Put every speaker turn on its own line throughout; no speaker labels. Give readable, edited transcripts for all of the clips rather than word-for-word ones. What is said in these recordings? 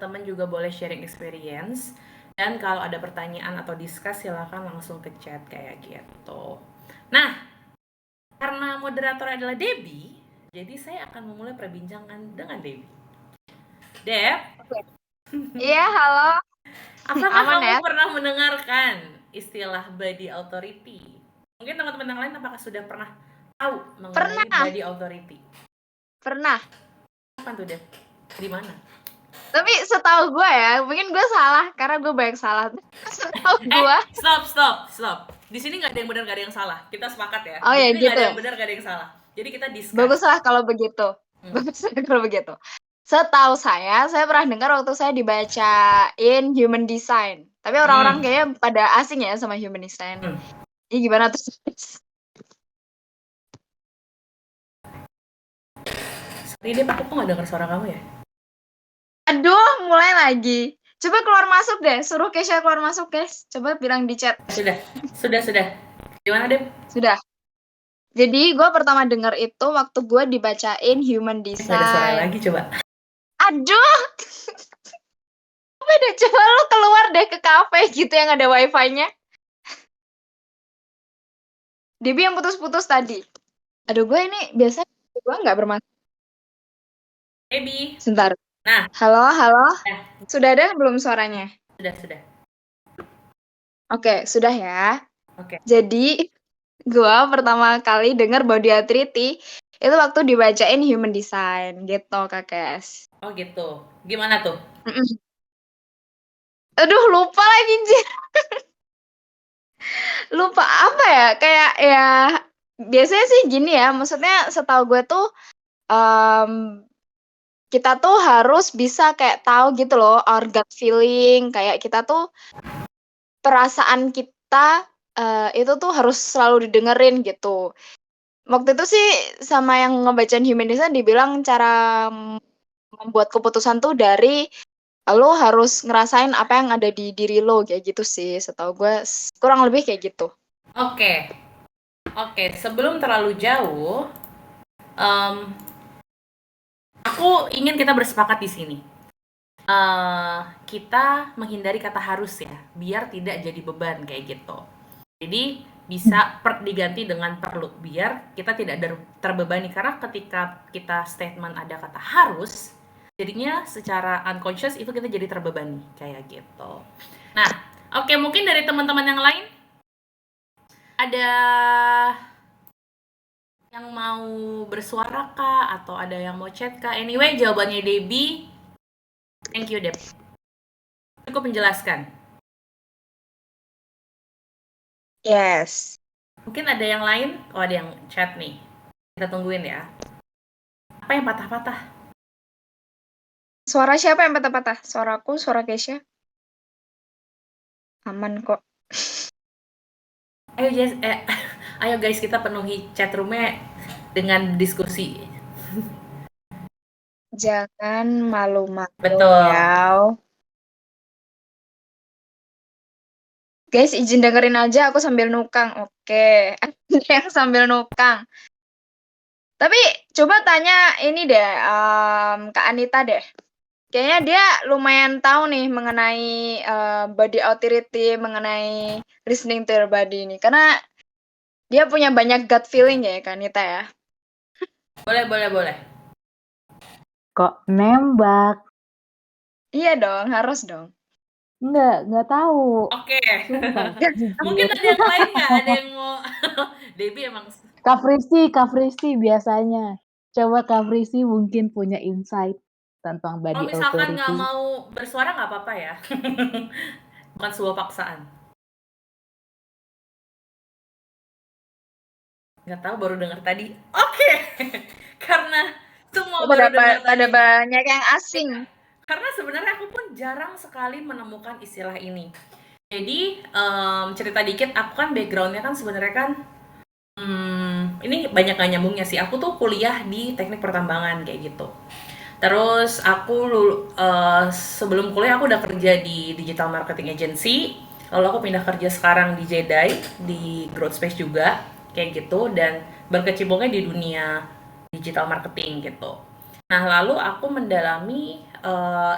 teman-teman juga boleh sharing experience. Dan kalau ada pertanyaan atau discuss, silakan langsung ke chat kayak gitu. Nah, karena moderator adalah Debbie, jadi saya akan memulai perbincangan dengan Debbie. Deb,
Iya, halo.
apakah
Aman
kamu
ya?
pernah mendengarkan istilah body authority? Mungkin teman-teman yang lain apakah sudah pernah tahu mengenai
Pernah,
body authority?
pernah.
Kapan tuh, Deb? Di mana?
Tapi setahu gue ya, mungkin gue salah karena gue banyak salah. Setahu gue.
Stop. Di sini nggak ada yang benar, nggak ada yang salah. Kita sepakat ya.
Oh
Di
ya
sini nggak
gitu
ada
ya.
yang benar, nggak ada yang salah. Jadi kita discuss.
Baguslah kalau begitu. Baguslah kalau begitu. Setahu saya pernah dengar waktu saya dibacain Human Design. Tapi orang-orang
Hmm.
kayaknya pada asing ya sama Human Design.
Hmm.
Ini gimana tuh?
Ini Dep, aku kok nggak dengar suara kamu ya?
Aduh, mulai lagi. Coba keluar masuk deh. Suruh Kesha keluar masuk, guys. Coba bilang di chat.
Sudah. Gimana, Dep?
Sudah. Jadi gue pertama denger itu waktu gue dibacain Human
Nggak ada suara
Design.
lagi, coba.
Aduh, beda. Coba lu keluar deh ke kafe gitu yang ada wifi-nya. Debbie yang putus-putus tadi. Aduh, gue ini biasanya gue nggak bermasalah.
Debbie.
Sebentar.
Nah,
Halo, halo.
ya,
Sudah ada belum suaranya?
sudah.
Oke, sudah ya.
Oke.
Jadi, gue pertama kali denger body authority itu waktu dibacain Human Design gitu, Kak Kes.
Oh gitu. Gimana tuh?
Mm-mm. Aduh, lupa lagi, Jir. Lupa apa ya? Kayak ya biasanya sih gini ya, maksudnya setahu gue tuh kita tuh harus bisa kayak tahu gitu loh, our gut feeling, kayak kita tuh perasaan kita itu tuh harus selalu didengerin gitu. Waktu itu sih sama yang ngebacain Human Design dibilang cara membuat keputusan tuh dari lo harus ngerasain apa yang ada di diri lo kayak gitu sih, setahu gue kurang lebih kayak gitu.
Oke. Sebelum terlalu jauh, em, aku ingin kita bersepakat di sini. Kita menghindari kata harus ya, biar tidak jadi beban kayak gitu. Jadi bisa diganti dengan perlu, biar kita tidak terbebani. Karena ketika kita statement ada kata harus, jadinya secara unconscious itu kita jadi terbebani kayak gitu. Nah, oke, mungkin dari teman-teman yang lain ada yang mau bersuara kah atau ada yang mau chat kah? Anyway, jawabannya Debbie. Thank you, Deb. Cukup menjelaskan.
Yes.
Mungkin ada yang lain? Oh, ada yang chat nih. Kita tungguin ya. Apa yang patah-patah?
Suara siapa yang patah-patah? Suaraku, suara Kesha? Aman kok.
Ayo guys, kita penuhi chat roomnya dengan diskusi.
Jangan malu-malu
Betul.
ya. Guys, izin dengerin aja aku sambil nukang. Oke, ada yang sambil nukang. Tapi coba tanya ini deh, Kak Anita deh. Kayaknya dia lumayan tahu nih mengenai body authority, mengenai listening to your body ini. Karena dia punya banyak gut feeling ya, Kak Anita ya.
Boleh.
Kok nembak?
Iya dong, harus dong.
Nggak tahu.
Oke.
Sumpah.
Mungkin ada yang lain nggak? Ada yang mau... Debbie emang...
Kak Fristi biasanya. Coba Kak Fristi mungkin punya insight tentang
Kalau
body
misalkan
authority.
nggak mau bersuara nggak apa-apa ya. Bukan sebuah paksaan. Nggak tahu, baru dengar tadi. Oke. Karena semua baru dengar
Pada
tadi.
banyak yang asing.
Karena sebenarnya aku pun jarang sekali menemukan istilah ini. Jadi cerita dikit, aku kan backgroundnya kan sebenarnya kan ini banyak gak nyambungnya sih. Aku tuh kuliah di teknik pertambangan kayak gitu. Terus aku sebelum kuliah aku udah kerja di digital marketing agency. Lalu aku pindah kerja sekarang di Jedi, di Growth Space juga kayak gitu, dan berkecimpungnya di dunia digital marketing gitu. Nah, lalu aku mendalami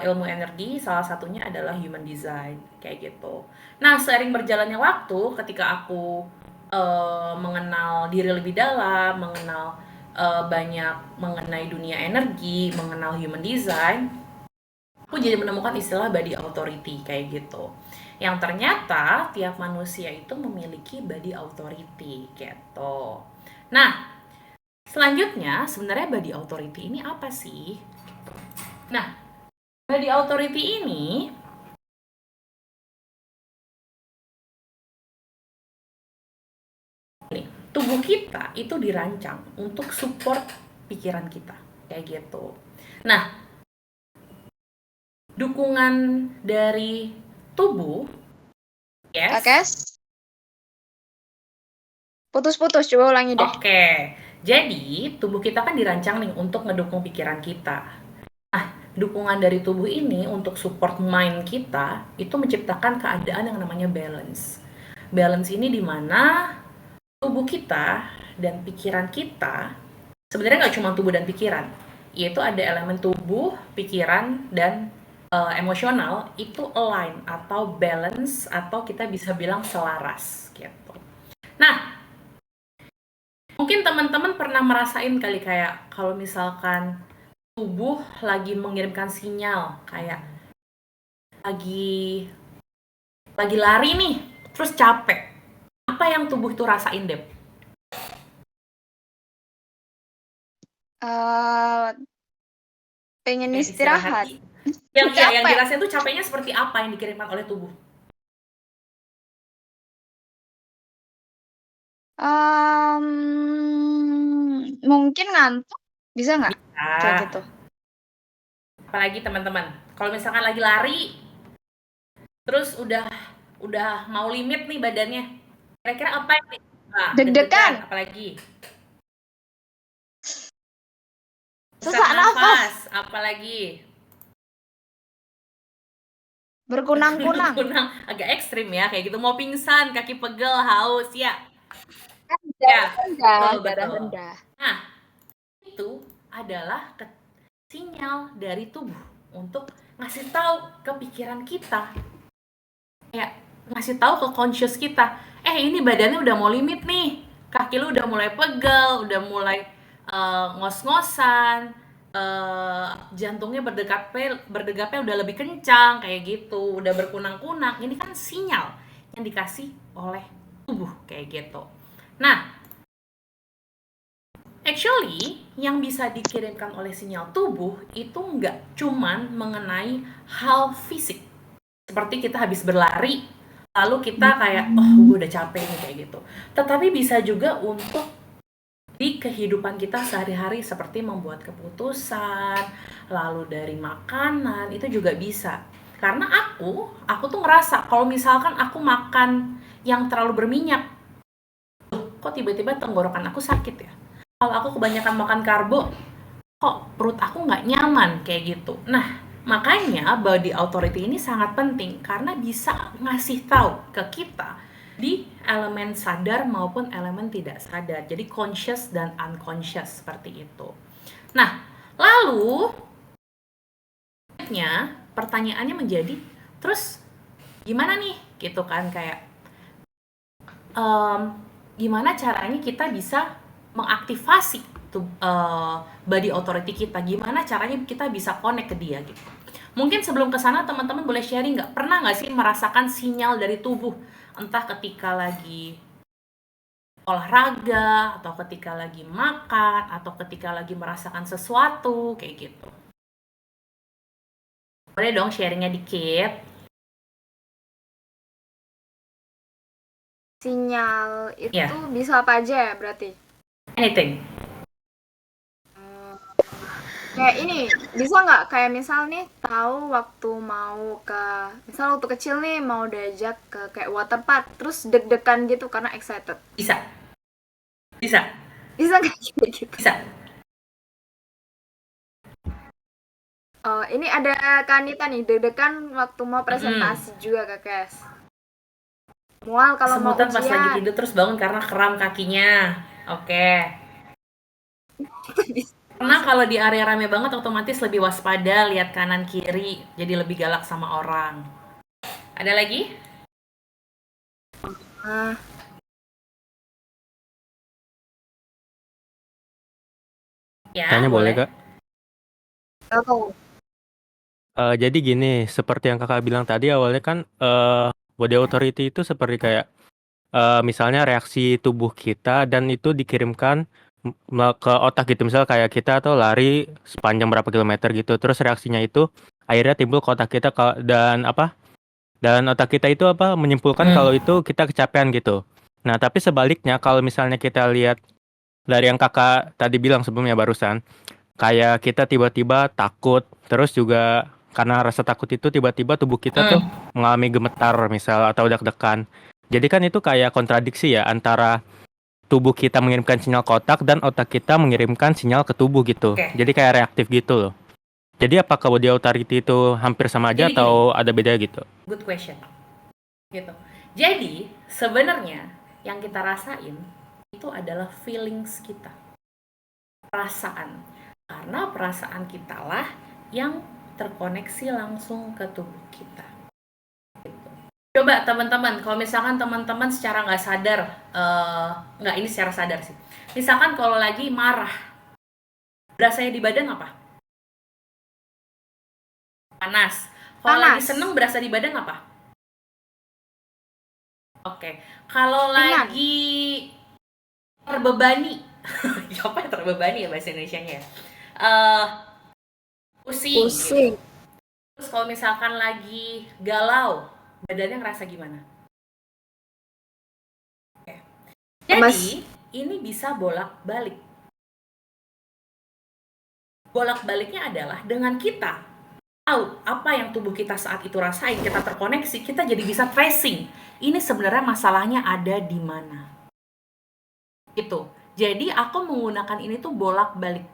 ilmu energi, salah satunya adalah human design, kayak gitu. Nah, seiring berjalannya waktu, ketika aku mengenal diri lebih dalam, mengenal banyak mengenai dunia energi, mengenal human design, aku jadi menemukan istilah body authority kayak gitu. Yang ternyata tiap manusia itu memiliki body authority gitu. Nah, selanjutnya sebenarnya body authority ini apa sih? Nah, body authority ini nih, tubuh kita itu dirancang untuk support pikiran kita kayak gitu. Nah, dukungan dari tubuh, yes.
Kakes? Putus-putus, coba ulangi deh.
Oke, jadi tubuh kita kan dirancang nih untuk ngedukung pikiran kita. Nah, dukungan dari tubuh ini untuk support mind kita itu menciptakan keadaan yang namanya balance. Balance ini dimana tubuh kita dan pikiran kita, sebenarnya nggak cuma tubuh dan pikiran, yaitu ada elemen tubuh, pikiran, dan emosional itu align atau balance atau kita bisa bilang selaras gitu. Nah, mungkin teman-teman pernah merasain kali kayak kalau misalkan tubuh lagi mengirimkan sinyal kayak lagi lari nih, terus capek. Apa yang tubuh itu rasain, Dep?
Pengen
Kayak
istirahat.
Yang
Capek.
dirasain tuh capeknya seperti apa yang dikirimkan oleh tubuh?
Mungkin ngantuk, bisa nggak? Kayak gitu.
Apalagi teman-teman, kalau misalkan lagi lari, terus udah mau limit nih badannya, kira-kira apa yang
Deg-degan.
apalagi?
Sesak nafas.
Apalagi?
Berkunang-kunang.
Agak ekstrim ya, kayak gitu. Mau pingsan, kaki pegel, haus, ya.
Kan
Ya,
darah
betul.
rendah.
Nah, itu adalah sinyal dari tubuh untuk ngasih tahu ke pikiran kita, kayak ngasih tahu ke conscious kita, ini badannya udah mau limit nih, kaki lu udah mulai pegel, udah mulai ngos-ngosan, jantungnya berdegapnya udah lebih kencang kayak gitu, udah berkunang-kunang. Ini kan sinyal yang dikasih oleh tubuh kayak gitu. Nah, actually, yang bisa dikirimkan oleh sinyal tubuh itu nggak cuman mengenai hal fisik. Seperti kita habis berlari, lalu kita kayak, gue udah capek nih kayak gitu. Tetapi bisa juga untuk di kehidupan kita sehari-hari seperti membuat keputusan, lalu dari makanan, itu juga bisa. Karena aku tuh ngerasa kalau misalkan aku makan yang terlalu berminyak, kok tiba-tiba tenggorokan aku sakit ya? Kalau aku kebanyakan makan karbo, kok perut aku nggak nyaman kayak gitu. Nah, makanya body authority ini sangat penting karena bisa ngasih tahu ke kita di elemen sadar maupun elemen tidak sadar. Jadi conscious dan unconscious seperti itu. Nah, lalu pertanyaannya menjadi, terus gimana nih? Gitu kan kayak gimana caranya kita bisa mengaktifasi body authority kita, gimana caranya kita bisa connect ke dia gitu. Mungkin sebelum ke sana teman-teman boleh sharing nggak, pernah nggak sih merasakan sinyal dari tubuh, entah ketika lagi olahraga, atau ketika lagi makan, atau ketika lagi merasakan sesuatu kayak gitu. Boleh dong sharingnya dikit.
Sinyal itu bisa apa aja ya berarti?
Anything.
Kayak ini, bisa nggak kayak misal nih tahu waktu mau misal waktu kecil nih mau diajak ke kayak water park, terus deg-degan gitu karena excited.
Bisa
nggak gitu?
Bisa.
Ini ada Kanita nih, deg-degan waktu mau presentasi juga Kakes. Mual kalau mau ujian.
Semutan pas lagi tidur terus bangun karena kram kakinya. Oke. Karena kalau di area rame banget otomatis lebih waspada, lihat kanan kiri, jadi lebih galak sama orang. Ada lagi?
Ah,
Ya,
Tanya boleh,
boleh.
Kak?
oh,
Jadi gini, seperti yang kakak bilang tadi awalnya kan body authority itu seperti kayak misalnya reaksi tubuh kita dan itu dikirimkan ke otak gitu. Misal kayak kita tuh lari sepanjang berapa kilometer gitu, terus reaksinya itu akhirnya timbul ke otak kita dan apa? Dan otak kita itu apa? Menyimpulkan kalau
Hmm.
itu kita kecapean gitu. Nah, tapi sebaliknya kalau misalnya kita lihat dari yang kakak tadi bilang sebelumnya barusan, kayak kita tiba-tiba takut, terus juga karena rasa takut itu tiba-tiba tubuh kita tuh
Hmm.
mengalami gemetar misal atau deg-degan. Jadi kan itu kayak kontradiksi ya antara tubuh kita mengirimkan sinyal ke otak dan otak kita mengirimkan sinyal ke tubuh gitu.
Oke.
Jadi kayak reaktif gitu loh. Jadi apakah body authority itu hampir sama aja
Jadi gini,
atau ada beda gitu?
good question. Gitu. Jadi, sebenarnya yang kita rasain itu adalah feelings kita, perasaan. Karena perasaan kita lah yang terkoneksi langsung ke tubuh kita. Gitu. Coba teman-teman, kalau misalkan teman-teman secara nggak sadar, nggak ini secara sadar sih. Misalkan kalau lagi marah, berasanya di badan apa? Panas. Kalau lagi
panas,
seneng, berasa di badan apa? Oke. Kalau
ringan,
lagi terbebani, apa yang terbebani ya bahasa Indonesianya ya? Eh, pusing gitu.
pusing,
Terus kalau misalkan lagi galau, badannya ngerasa gimana? Oke.
lemas.
Jadi, ini bisa bolak-balik. Bolak-baliknya adalah dengan kita tahu apa yang tubuh kita saat itu rasain, kita terkoneksi, kita jadi bisa tracing. Ini sebenarnya masalahnya ada di mana. Gitu. Jadi aku menggunakan ini tuh bolak-balik.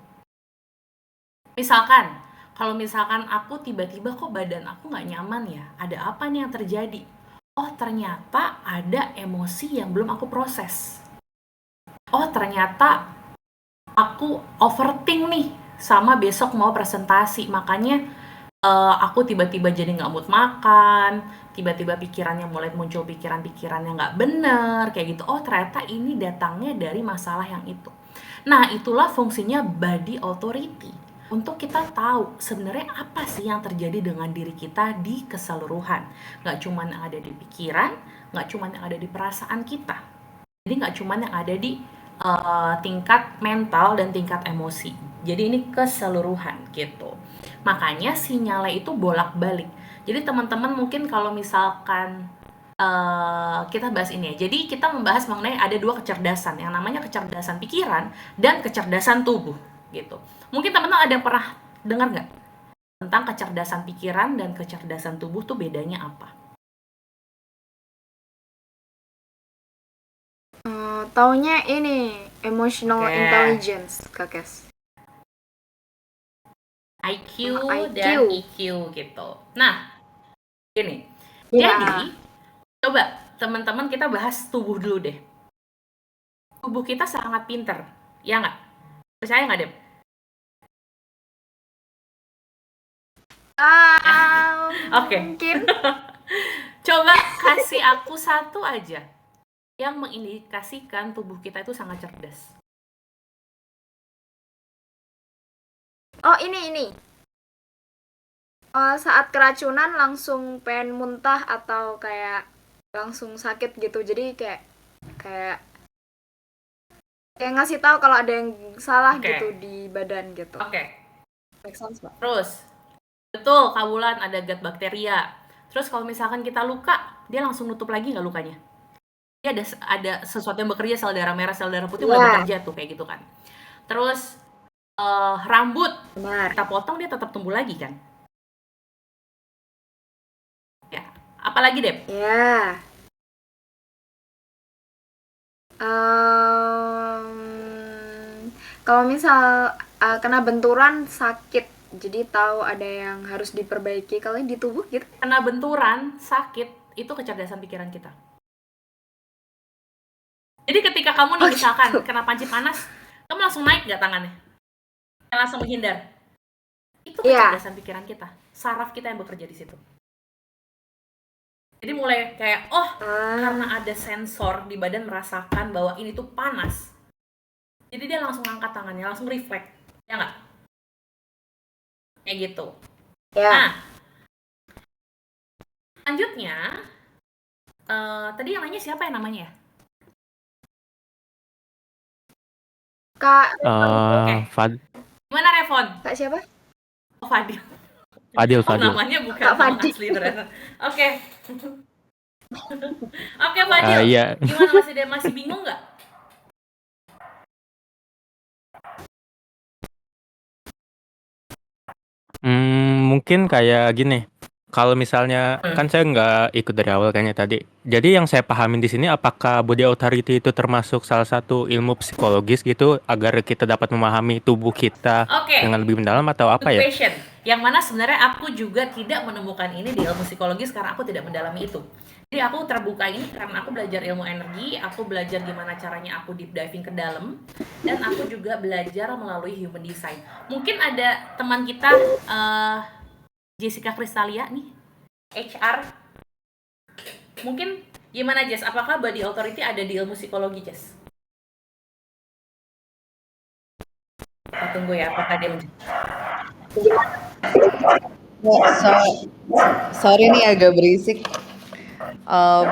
Misalkan, kalau misalkan aku tiba-tiba kok badan aku nggak nyaman ya, ada apa nih yang terjadi? Oh ternyata ada emosi yang belum aku proses. Oh ternyata aku overthink nih sama besok mau presentasi, makanya aku tiba-tiba jadi nggak mood makan, tiba-tiba pikirannya mulai muncul pikiran-pikiran yang nggak bener, kayak gitu. Oh ternyata ini datangnya dari masalah yang itu. Nah itulah fungsinya body authority. Untuk kita tahu sebenarnya apa sih yang terjadi dengan diri kita di keseluruhan. Nggak cuma yang ada di pikiran, nggak cuma yang ada di perasaan kita. Jadi nggak cuma yang ada di tingkat mental dan tingkat emosi. Jadi ini keseluruhan gitu. Makanya sinyalnya itu bolak-balik. Jadi teman-teman mungkin kalau misalkan kita bahas ini ya. Jadi kita membahas mengenai ada dua kecerdasan, yang namanya kecerdasan pikiran dan kecerdasan tubuh gitu. Mungkin teman-teman ada yang pernah dengar nggak tentang kecerdasan pikiran dan kecerdasan tubuh tuh bedanya apa?
Taunya ini emotional
Oke.
intelligence, Kakes.
IQ
IQ.
dan EQ gitu. Nah, gini.
Ya,
Jadi, coba teman-teman kita bahas tubuh dulu deh. Tubuh kita sangat pinter, ya nggak? Percaya nggak, Dep? Oke.
mungkin.
Coba kasih aku satu aja yang mengindikasikan tubuh kita itu sangat cerdas.
Oh ini. Saat keracunan langsung pengen muntah atau kayak langsung sakit gitu. Jadi kayak ngasih tahu kalau ada yang salah
Oke.
gitu di badan gitu.
Oke.
Make sense, Mbak?
Terus, betul, Kak Wulan, ada gut bakteria. Terus kalau misalkan kita luka, dia langsung nutup lagi nggak lukanya? Dia ada sesuatu yang bekerja, sel darah merah, sel darah putih mulai
Iya.
bekerja tuh kayak gitu kan. Terus rambut
Benar.
kita potong dia tetap tumbuh lagi kan? Ya. Apalagi Dep?
Ya. Kalau misal kena benturan sakit, jadi tahu ada yang harus diperbaiki. Kalau di tubuh gitu.
Kena benturan, sakit, itu kecerdasan pikiran kita. Jadi ketika kamu nih misalkan kena panci panas, kamu langsung naik nggak tangannya? langsung menghindar. Itu
Iya.
kecerdasan pikiran kita, saraf kita yang bekerja di situ. Jadi mulai kayak, karena ada sensor di badan merasakan bahwa ini tuh panas, jadi dia langsung angkat tangannya, langsung refleks, ya nggak? Kayak gitu.
Ya.
Nah, selanjutnya, tadi yang nanya siapa ya namanya ya?
Kak
Oke. Gimana Revon?
Kak siapa?
Oh, Fadil.
Fadil.
Namanya bukan
Kak
nama
Fadil.
asli ternyata. Oke. Oke, Fadil.
Iya.
Gimana, masih bingung nggak?
Mungkin kayak gini. Kalau misalnya kan saya nggak ikut dari awal kayaknya tadi. Jadi yang saya pahamin di sini apakah body authority itu termasuk salah satu ilmu psikologis gitu agar kita dapat memahami tubuh kita
Oke.
dengan lebih mendalam atau apa
Good
ya?
question. Yang mana sebenarnya aku juga tidak menemukan ini di ilmu psikologis karena aku tidak mendalami itu. Jadi aku terbuka ini karena aku belajar ilmu energi, aku belajar gimana caranya aku deep diving ke dalam, dan aku juga belajar melalui human design. Mungkin ada teman kita Jessica Kristalia nih, HR. Mungkin gimana Jess? Apakah body authority ada di ilmu psikologi, Jess? Kita tunggu ya, apakah dia
Sorry nih agak berisik.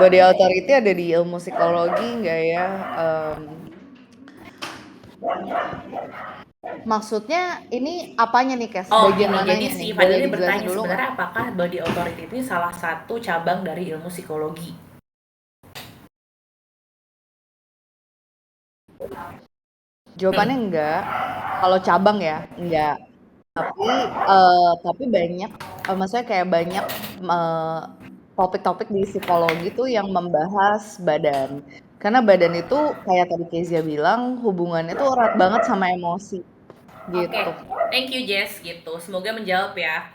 Body authority ada di ilmu psikologi nggak ya? Maksudnya ini apanya nih, Kes?
Oh,
Bagian
gini. Jadi
mananya
si
nih?
Fadil
Boleh
ini
dijelasin
bertanya
dulu nggak?
sebenarnya apakah body authority itu salah satu cabang dari ilmu psikologi?
Jawabannya enggak. Kalau cabang ya, enggak. Tapi banyak, maksudnya kayak banyak topik-topik di psikologi tuh yang membahas badan. Karena badan itu kayak tadi Kezia bilang hubungannya tuh erat banget sama emosi. Gitu.
Oke, thank you Jess gitu. Semoga menjawab ya.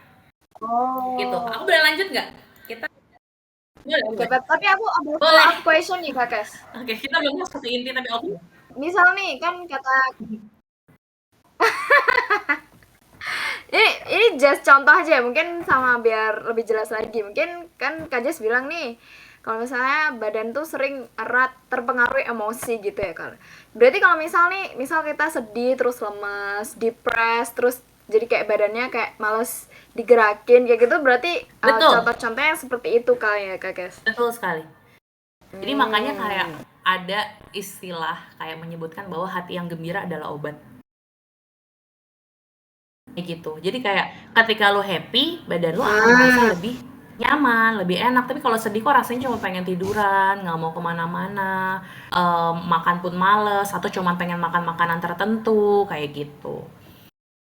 Oh.
Gitu. Aku boleh lanjut nggak? Kita boleh.
Oke, tapi aku ada
Boleh.
follow up question nih Kak Kes.
Oke, kita belum masuk ke inti tapi oke.
Misal nih kan kata ini just contoh aja mungkin sama biar lebih jelas lagi. Mungkin kan Kak Jess bilang nih kalau misalnya badan tuh sering erat terpengaruh emosi gitu ya kan. Berarti kalau misal kita sedih terus lemas, depres terus jadi kayak badannya kayak males digerakin kayak gitu berarti contoh-contohnya seperti itu kali ya Kak Kes.
Betul sekali. Jadi makanya kayak ada istilah kayak menyebutkan bahwa hati yang gembira adalah obat. Kayak gitu. Jadi kayak ketika lo happy, badan lo akan merasa lebih nyaman, lebih enak. Tapi kalau sedih kok rasanya cuma pengen tiduran, nggak mau kemana-mana, makan pun males, atau cuma pengen makan makanan tertentu, kayak gitu.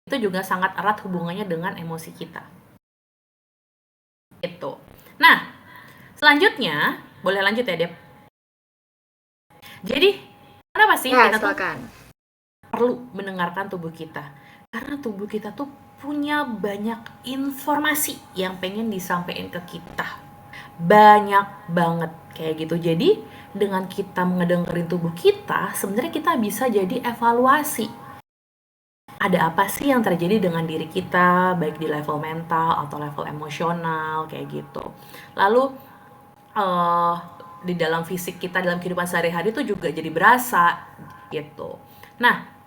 Itu juga sangat erat hubungannya dengan emosi kita. Gitu. Nah, selanjutnya, boleh lanjut ya, Dep? Jadi, kenapa sih kita tuh perlu mendengarkan tubuh kita? Karena tubuh kita tuh punya banyak informasi yang pengen disampaikan ke kita. Banyak banget kayak gitu. Jadi, dengan kita ngedengerin tubuh kita, sebenarnya kita bisa jadi evaluasi. Ada apa sih yang terjadi dengan diri kita, baik di level mental atau level emosional, kayak gitu. Lalu, di dalam fisik kita, dalam kehidupan sehari-hari itu juga jadi berasa, gitu. Nah,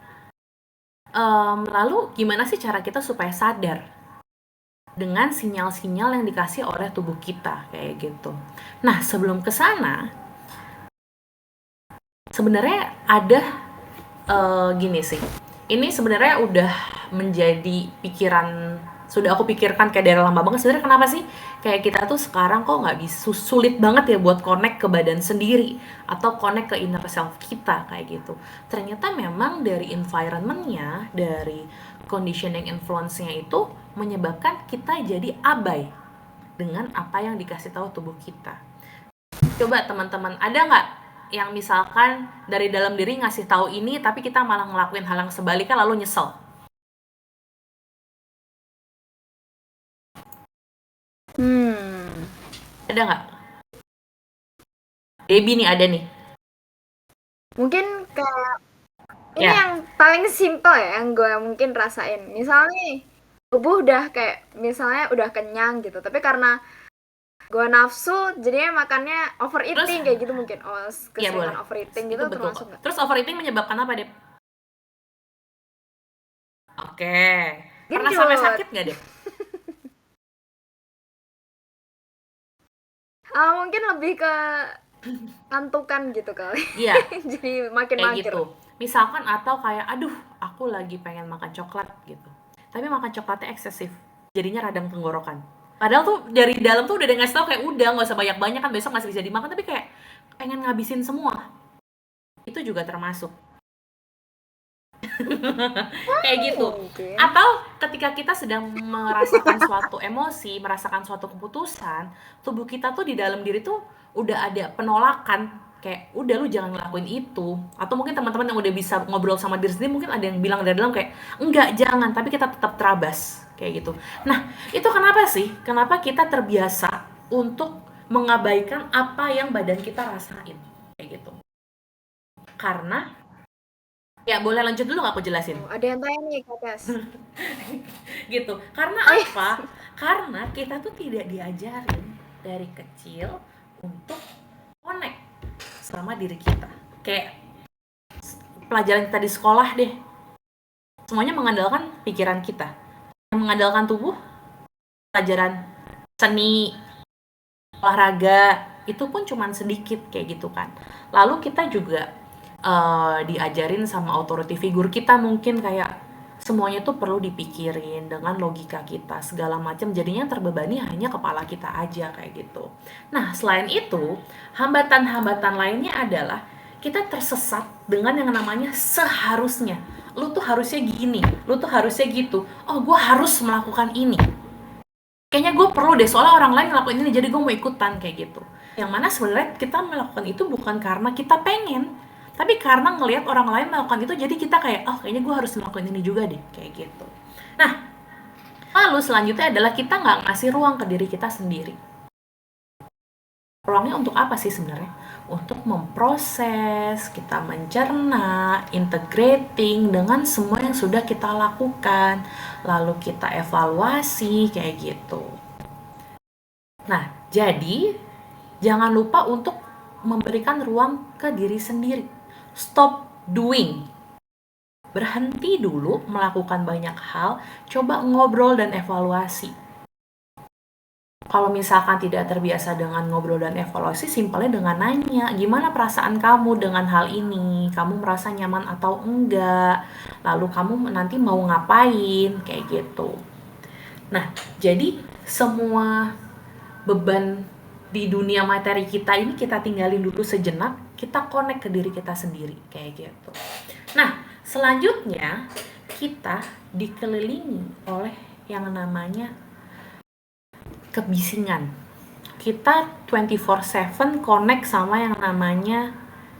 lalu gimana sih cara kita supaya sadar dengan sinyal-sinyal yang dikasih oleh tubuh kita kayak gitu. Nah, sebelum ke sana sebenarnya ada gini sih. Ini sebenarnya udah menjadi pikiran, sudah aku pikirkan kayak dari lama banget. Sebenarnya kenapa sih kayak kita tuh sekarang kok nggak bisa, sulit banget ya buat connect ke badan sendiri atau connect ke inner self kita kayak gitu. Ternyata memang dari environment-nya, dari conditioning influence-nya itu menyebabkan kita jadi abai dengan apa yang dikasih tahu tubuh kita. Coba teman-teman, ada nggak yang misalkan dari dalam diri ngasih tahu ini tapi kita malah ngelakuin hal yang sebaliknya lalu nyesel? Ada nggak? Debbie nih ada nih.
Mungkin kayak Ini
Ya,
yang paling simple ya, yang gue mungkin rasain. Misalnya nih, tubuh udah kayak, misalnya udah kenyang gitu, tapi karena gue nafsu, jadinya makannya
terus
overeating kayak gitu mungkin. Oh,
ya boleh.
keseringan overeating
Itu
gitu
betul kok.
termasuk nggak?
Terus overeating menyebabkan apa, Dep? Oke. Pernah sampai
Genjot.
sakit nggak, Dep?
Mungkin lebih ke ngantukan gitu kali.
Iya,
Jadi makin
kayak
mager.
gitu. Misalkan atau kayak, aduh, aku lagi pengen makan coklat gitu. Tapi makan coklatnya eksesif. Jadinya radang tenggorokan. Padahal tuh dari dalam tuh udah ada ngasih tau kayak udah nggak usah banyak-banyak kan besok masih bisa dimakan, tapi kayak pengen ngabisin semua. Itu juga termasuk. Kayak gitu.
Mungkin.
Atau ketika kita sedang merasakan suatu emosi, merasakan suatu keputusan, tubuh kita tuh di dalam diri tuh udah ada penolakan, kayak udah lu jangan ngelakuin itu. Atau mungkin teman-teman yang udah bisa ngobrol sama diri sendiri mungkin ada yang bilang dari dalam kayak enggak jangan, tapi kita tetap terabas kayak gitu. Nah, itu kenapa sih? Kenapa kita terbiasa untuk mengabaikan apa yang badan kita rasain kayak gitu? Karena ya boleh lanjut dulu nggak aku jelasin?
Ada yang tanya nih, Kak Tes.
Gitu. Karena apa? Karena kita tuh tidak diajarin dari kecil untuk connect sama diri kita. Kayak pelajaran kita di sekolah deh. Semuanya mengandalkan pikiran kita. Yang mengandalkan tubuh, pelajaran seni, olahraga, itu pun cuman sedikit kayak gitu kan. Lalu kita juga diajarin sama authority figure kita mungkin kayak semuanya tuh perlu dipikirin dengan logika kita segala macam, jadinya terbebani hanya kepala kita aja kayak gitu. Nah, selain itu, hambatan-hambatan lainnya adalah kita tersesat dengan yang namanya seharusnya. Lu tuh harusnya gini, lu tuh harusnya gitu. Oh, gue harus melakukan ini. Kayaknya gue perlu deh, soalnya orang lain ngelakuin ini, jadi gue mau ikutan kayak gitu. Yang mana sebenarnya kita melakukan itu bukan karena kita pengen, tapi karena ngelihat orang lain melakukan itu, jadi kita kayak, oh kayaknya gue harus melakukan ini juga deh, kayak gitu. Nah, lalu selanjutnya adalah kita nggak ngasih ruang ke diri kita sendiri. Ruangnya untuk apa sih sebenarnya? Untuk memproses, kita mencerna, integrating dengan semua yang sudah kita lakukan, lalu kita evaluasi kayak gitu. Nah, jadi jangan lupa untuk memberikan ruang ke diri sendiri. Stop doing. Berhenti dulu melakukan banyak hal, coba ngobrol dan evaluasi. Kalau misalkan tidak terbiasa dengan ngobrol dan evaluasi, simpelnya dengan nanya, gimana perasaan kamu dengan hal ini? Kamu merasa nyaman atau enggak? Lalu kamu nanti mau ngapain? Kayak gitu. Nah, jadi semua beban di dunia materi kita ini kita tinggalin dulu sejenak, kita connect ke diri kita sendiri kayak gitu. Nah, selanjutnya kita dikelilingi oleh yang namanya kebisingan. Kita 24/7 connect sama yang namanya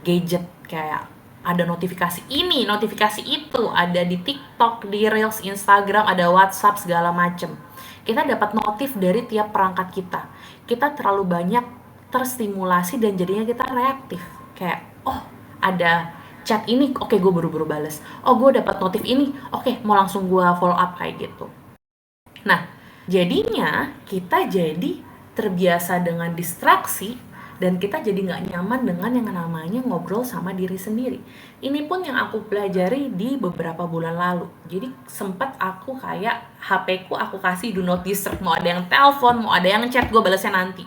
gadget, kayak ada notifikasi ini, notifikasi itu, ada di TikTok, di Reels, Instagram, ada WhatsApp segala macem. Kita dapat notif dari tiap perangkat kita. Kita terlalu banyak terstimulasi dan jadinya kita reaktif. Kayak, oh ada chat ini, oke gue buru-buru bales. Oh gue dapat notif ini, oke mau langsung gue follow up kayak gitu. Nah, jadinya kita jadi terbiasa dengan distraksi dan kita jadi nggak nyaman dengan yang namanya ngobrol sama diri sendiri. Ini pun yang aku pelajari di beberapa bulan lalu. Jadi sempat aku kayak HP ku aku kasih do not disturb, mau ada yang telepon, mau ada yang chat, gue balasnya nanti.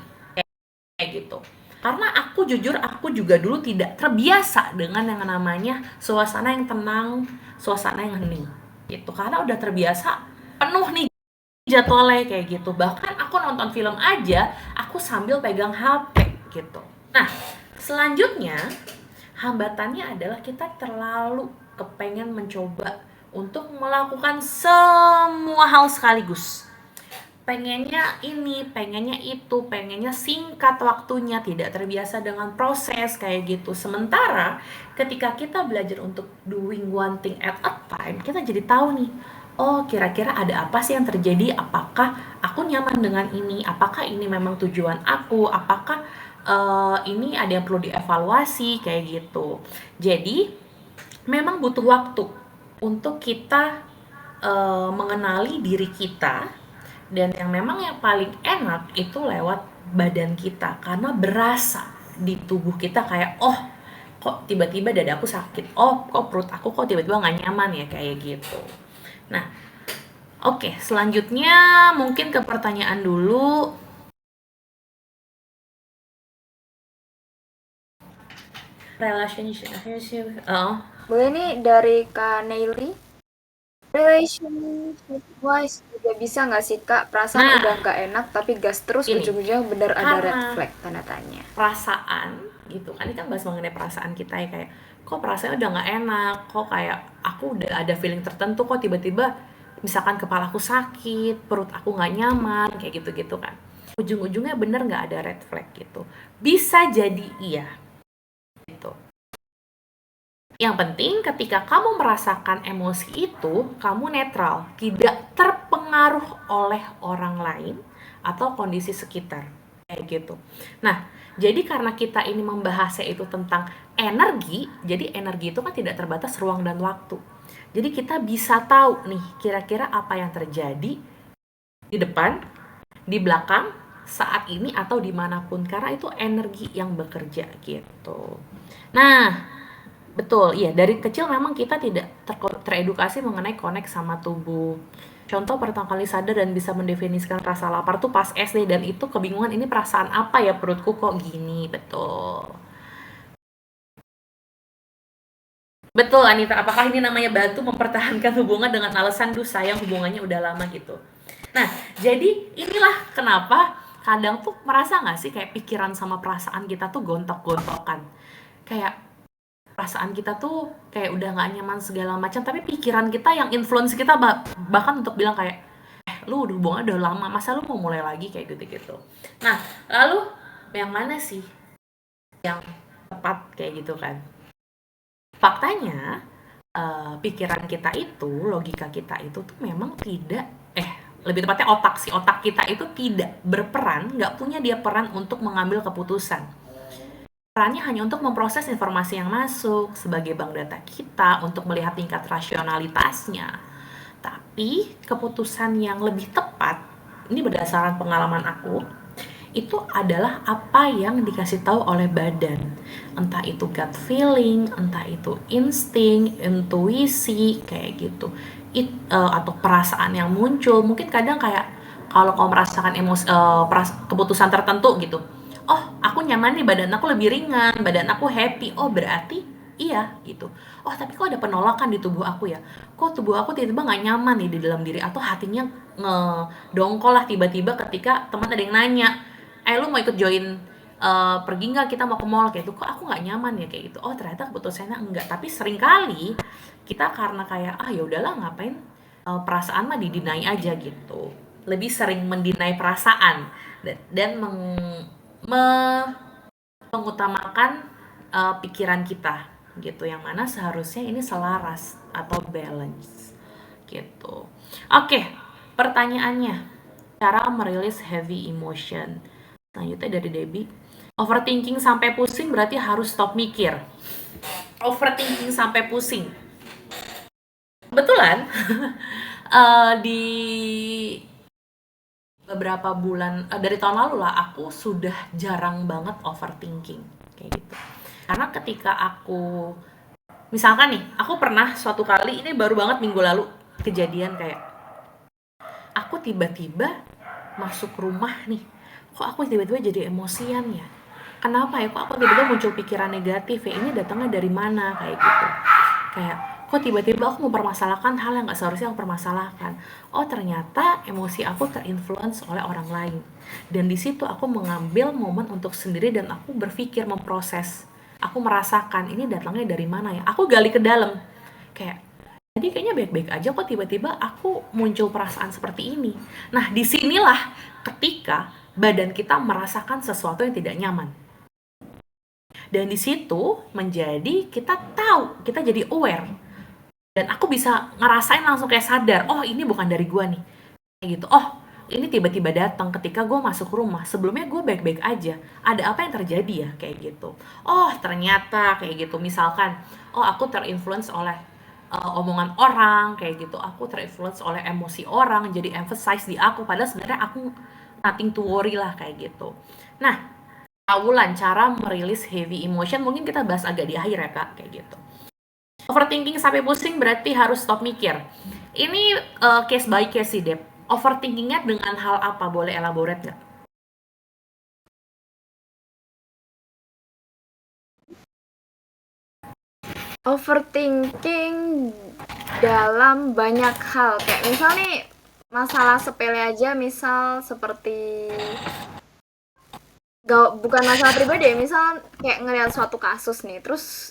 Kayak gitu. Karena aku jujur, aku juga dulu tidak terbiasa dengan yang namanya suasana yang tenang, suasana yang hening. Gitu. Karena udah terbiasa penuh nih jadwalnya kayak gitu. Bahkan aku nonton film aja, aku sambil pegang HP gitu. Nah, selanjutnya hambatannya adalah kita terlalu kepengen mencoba untuk melakukan semua hal sekaligus. Pengennya ini, pengennya itu, pengennya singkat waktunya, tidak terbiasa dengan proses kayak gitu. Sementara ketika kita belajar untuk doing one thing at a time, kita jadi tahu nih, oh kira-kira ada apa sih yang terjadi, apakah aku nyaman dengan ini, apakah ini memang tujuan aku, apakah ini ada yang perlu dievaluasi kayak gitu. Jadi memang butuh waktu untuk kita mengenali diri kita, dan yang memang yang paling enak itu lewat badan kita, karena berasa di tubuh kita kayak, oh kok tiba-tiba dada aku sakit, oh kok perut aku kok tiba-tiba nggak nyaman ya, kayak gitu. Nah, oke, selanjutnya mungkin ke pertanyaan dulu. Relationship.
Boleh nih dari Kak Neili. Relationship wise juga bisa nggak sih Kak? Perasaan
Nah,
udah nggak enak tapi gas terus
ini
ujung-ujungnya bener ada red
karena
flag tanda tanya.
perasaan gitu kan, ini kan bahas mengenai perasaan kita ya, kayak kok perasaannya udah nggak enak, kok kayak aku udah ada feeling tertentu, kok tiba-tiba misalkan kepala aku sakit, perut aku nggak nyaman, kayak gitu-gitu kan. Ujung-ujungnya bener nggak ada red flag gitu. Bisa jadi iya gitu. Yang penting ketika kamu merasakan emosi itu, kamu netral, tidak terpengaruh oleh orang lain atau kondisi sekitar. Kayak gitu. Nah, jadi karena kita ini membahasnya itu tentang energi, jadi energi itu kan tidak terbatas ruang dan waktu. Jadi kita bisa tahu nih kira-kira apa yang terjadi di depan, di belakang, saat ini atau dimanapun, karena itu energi yang bekerja gitu. Nah, betul, iya. Dari kecil memang kita tidak teredukasi mengenai connect sama tubuh. Contoh pertama kali sadar dan bisa mendefinisikan rasa lapar tuh pas SD, dan itu kebingungan, ini perasaan apa ya, perutku kok gini, betul. Betul Anita, apakah ini namanya bantu mempertahankan hubungan dengan alasan duh sayang hubungannya udah lama gitu. Nah, jadi inilah kenapa kadang tuh merasa nggak sih kayak pikiran sama perasaan kita tuh gontok-gontokan. Kayak perasaan kita tuh kayak udah nggak nyaman segala macam, tapi pikiran kita yang influence kita bahkan untuk bilang kayak, lu udah hubungan udah lama, masa lu mau mulai lagi, kayak gitu-gitu. Nah, lalu yang mana sih yang tepat kayak gitu kan? Faktanya pikiran kita itu, logika kita itu tuh memang tidak, lebih tepatnya otak kita itu tidak berperan, nggak punya dia peran untuk mengambil keputusan. Perannya hanya untuk memproses informasi yang masuk sebagai bank data kita untuk melihat tingkat rasionalitasnya. Tapi keputusan yang lebih tepat, ini berdasarkan pengalaman aku, itu adalah apa yang dikasih tahu oleh badan. Entah itu gut feeling, entah itu insting, intuisi, kayak gitu. Atau perasaan yang muncul. Mungkin kadang kayak kalau kau merasakan keputusan tertentu gitu, oh aku nyaman nih, badan aku lebih ringan, badan aku happy, oh berarti iya gitu. Oh tapi kok ada penolakan di tubuh aku ya, kok tubuh aku tiba-tiba nggak nyaman nih di dalam diri, atau hatinya ngedongkol lah tiba-tiba ketika teman ada yang nanya, lu mau ikut join pergi nggak, kita mau ke mall, kayak itu, kok aku nggak nyaman ya, kayak gitu. Oh ternyata keputusannya enggak. Tapi seringkali kita karena kayak ya udahlah, ngapain, perasaan mah didinai aja gitu, lebih sering mendinai perasaan dan mengutamakan pikiran kita gitu, yang mana seharusnya ini selaras atau balance gitu. Oke, pertanyaannya, cara merilis heavy emotion. Selanjutnya dari Debbie, overthinking sampai pusing berarti harus stop mikir. Overthinking sampai pusing, kebetulan di beberapa bulan dari tahun lalu lah, aku sudah jarang banget overthinking kayak gitu. Karena ketika aku misalkan nih, aku pernah suatu kali, ini baru banget minggu lalu kejadian, kayak aku tiba-tiba masuk rumah nih, kok aku tiba-tiba jadi emosian ya, kenapa ya, kok aku tiba-tiba muncul pikiran negatif ya, ini datangnya dari mana, kayak gitu. Kayak kok tiba-tiba aku mempermasalahkan hal yang gak seharusnya aku permasalahkan. Oh ternyata emosi aku terinfluence oleh orang lain. Dan di situ aku mengambil momen untuk sendiri dan aku berpikir, memproses. Aku merasakan ini datangnya dari mana ya. Aku gali ke dalam. Kayak jadi kayaknya baik-baik aja kok, tiba-tiba aku muncul perasaan seperti ini. Nah disinilah ketika badan kita merasakan sesuatu yang tidak nyaman. Dan di situ menjadi kita tahu, kita jadi aware. Dan aku bisa ngerasain langsung kayak sadar, oh ini bukan dari gua nih. Kayak gitu. Oh, ini tiba-tiba datang ketika gue masuk rumah. Sebelumnya gue baik-baik aja. Ada apa yang terjadi ya kayak gitu. Oh ternyata kayak gitu. Misalkan, oh aku terinfluence oleh omongan orang kayak gitu. Aku terinfluence oleh emosi orang. Jadi emphasize di aku. Padahal sebenarnya aku nothing to worry lah kayak gitu. Nah, Wulan, cara merilis heavy emotion mungkin kita bahas agak di akhir ya kak kayak gitu. Overthinking sampai pusing berarti harus stop mikir. Ini case by case sih, Dep. Overthinkingnya dengan hal apa? Boleh elaborate nggak?
Overthinking dalam banyak hal. Kayak misal nih, masalah sepele aja, misal seperti bukan masalah pribadi ya, misal kayak ngeliat suatu kasus nih, terus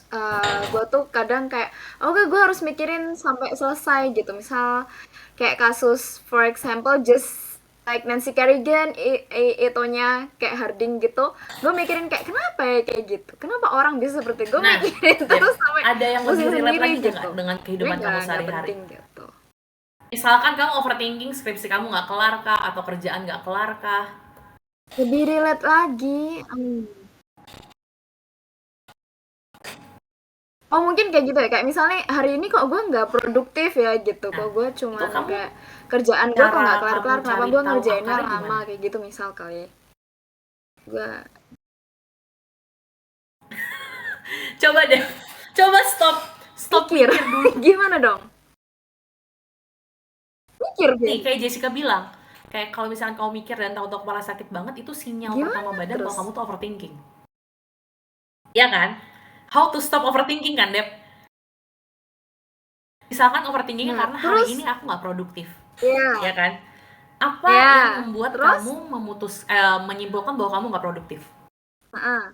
gue tuh kadang kayak oke, gue harus mikirin sampai selesai gitu. Misal kayak kasus for example just like Nancy Kerrigan, itonya kayak Harding gitu, gue mikirin kayak kenapa ya kayak gitu, kenapa orang bisa seperti gue,
Nah,
mikirin
Dep,
terus sampai
ada yang lebih
pusing
relate
sendiri
lagi
gitu.
dengan
Ini
kehidupan kamu
nggak
sehari-hari?
penting gitu.
Misalkan kamu overthinking skripsi kamu nggak kelar kah? Atau kerjaan nggak kelar kah?
Lebih relate lagi. Oh mungkin kayak gitu ya, kayak misalnya hari ini kok gue nggak produktif ya gitu,
Nah,
kok gue
itu
cuman
kamu
kayak kerjaan gue kok
cara
nggak
kamu
kelar-kelar, kenapa
cari
gue
tahu
ngerjainnya
akarnya
lama
gimana?
kayak gitu misal kali. Gue
Coba deh, coba stop
mikir,
mikir dulu.
gimana dong? Mikir
Nih,
gitu.
kayak Jessica bilang, kayak kalau misalnya kamu mikir dan tahu-tahu kepala sakit banget, itu sinyal pertama
Gimana
badan
terus?
kalau kamu tuh overthinking. Iya kan? How to stop overthinking kan, Dep? Misalkan overthinkingnya
Nah,
karena hari
terus
ini aku nggak produktif,
ya,
ya kan? Apa
ya,
yang membuat
terus,
kamu menyimpulkan bahwa kamu nggak produktif?
ah,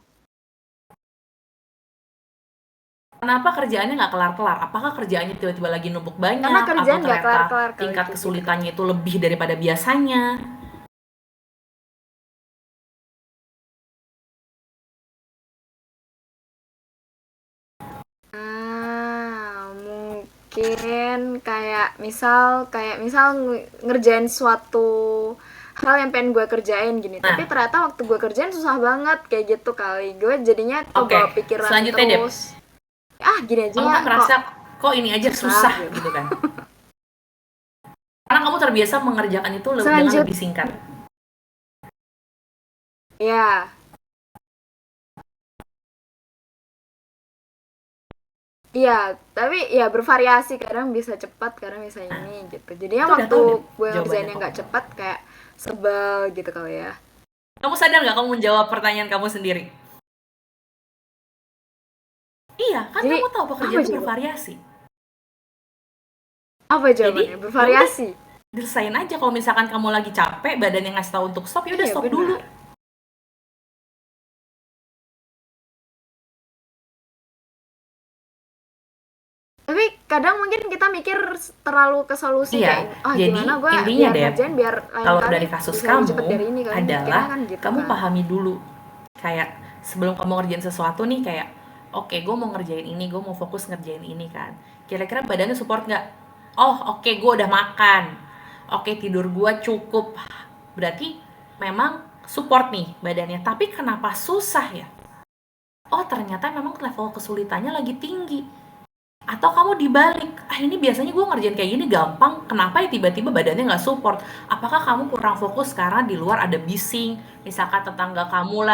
Kenapa kerjaannya nggak kelar-kelar? Apakah kerjaannya tiba-tiba lagi numpuk
karena
banyak, atau
kerjaan nggak
ternyata
kelar-kelar kali
tingkat
kayak gitu.
kesulitannya itu lebih daripada biasanya?
Mungkin kayak misal ngerjain suatu hal yang pengen gue kerjain gini, tapi ternyata waktu gue kerjain susah banget kayak gitu kali, gue jadinya kebawa pikiran
selanjutnya, Dep.
terus gini aja
Kamu
ya,
kan ngerasa kok ini aja susah gitu kan? Karena kamu terbiasa mengerjakan itu dengan lebih singkat.
ya. Iya, tapi ya bervariasi, kadang bisa cepat, kadang bisa ini gitu. Jadinya
Itu udah
waktu
tahu deh
gue
jawabannya
ngerjainnya
kok.
nggak cepat kayak sebel gitu kali ya.
Kamu sadar nggak kamu menjawab pertanyaan kamu sendiri? Iya, kan
Jadi,
kamu tahu pekerjaan
apa
itu
coba?
bervariasi.
Apa jawabannya?
Jadi,
Bervariasi.
Diselesain aja kalau misalkan kamu lagi capek, badan yang ngasih tahu untuk stop, ya udah
Iya,
stop
benar.
dulu.
Tapi kadang mungkin kita mikir terlalu ke solusi
Iya,
kayak
jadi
gimana gue
intinya,
biar
Dep,
ngerjain biar lain
kalau
kali
dari kasus
bisa
kamu
lebih cepet dari ini kali,
adalah
mikirnya kan gitu
kamu
kan.
pahami dulu, kayak sebelum kamu ngerjain sesuatu nih, kayak oke, gue mau ngerjain ini, gue mau fokus ngerjain ini kan, kira-kira badannya support nggak? Oh oke, gue udah makan, oke tidur gue cukup, berarti memang support nih badannya. Tapi kenapa susah ya? Oh ternyata memang level kesulitannya lagi tinggi. Atau kamu dibalik, ini biasanya gue ngerjain kayak gini gampang, kenapa ya tiba-tiba badannya nggak support? Apakah kamu kurang fokus karena di luar ada bising, misalkan tetangga kamu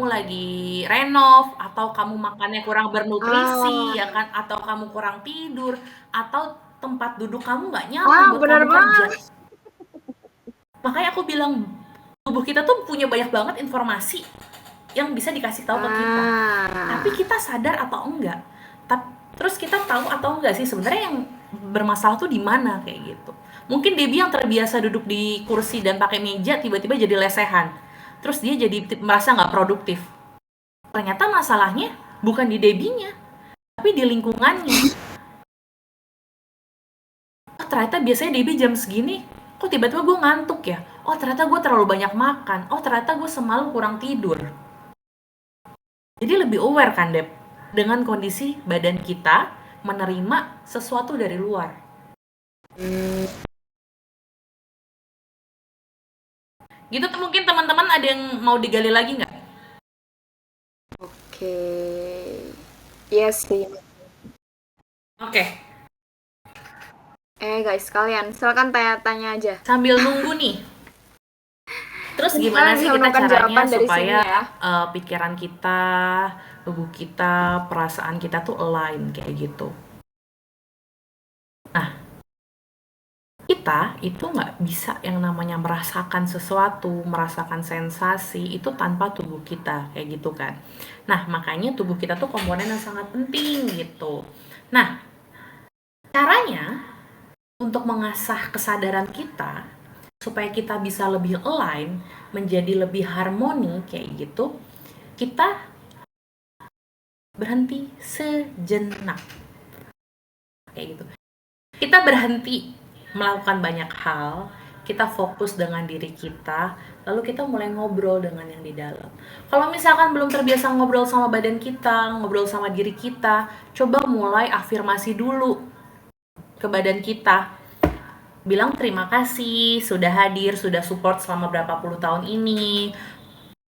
lagi renov, atau kamu makannya kurang bernutrisi, ya kan? Atau kamu kurang tidur, atau tempat duduk kamu nggak nyaman buat
Bener
kamu kerja.
banget.
Makanya aku bilang tubuh kita tuh punya banyak banget informasi yang bisa dikasih tahu ke kita. Tapi kita sadar atau enggak? Terus kita tahu atau enggak sih sebenarnya yang bermasalah tuh di mana kayak gitu. Mungkin Debbie yang terbiasa duduk di kursi dan pakai meja tiba-tiba jadi lesehan. Terus dia jadi merasa nggak produktif. Ternyata masalahnya bukan di Debbie-nya, tapi di lingkungannya. Oh, ternyata biasanya Debbie jam segini, kok tiba-tiba gue ngantuk ya? Oh, ternyata gue terlalu banyak makan. Oh, ternyata gue semalam kurang tidur. Jadi lebih aware kan, Dep, dengan kondisi badan kita menerima sesuatu dari luar. Gitu tuh, mungkin teman-teman ada yang mau digali lagi nggak?
Oke. Iya sih.
Oke,
Guys, kalian silakan tanya-tanya aja.
sambil nunggu nih. Terus
Mungkin
gimana
kalian
sih
bisa
kita
menemukan
caranya
jawaban dari
supaya
sini ya.
pikiran kita, tubuh kita, perasaan kita tuh align kayak gitu. Nah, kita itu nggak bisa yang namanya merasakan sesuatu, merasakan sensasi itu tanpa tubuh kita kayak gitu kan. Nah, makanya tubuh kita tuh komponen yang sangat penting gitu. Nah, caranya untuk mengasah kesadaran kita supaya kita bisa lebih align, menjadi lebih harmoni kayak gitu, kita berhenti sejenak kayak gitu. Kita berhenti melakukan banyak hal, kita fokus dengan diri kita, lalu kita mulai ngobrol dengan yang di dalam. Kalau misalkan belum terbiasa ngobrol sama badan kita, ngobrol sama diri kita, coba mulai afirmasi dulu ke badan kita. Bilang terima kasih sudah hadir, sudah support selama berapa puluh tahun ini.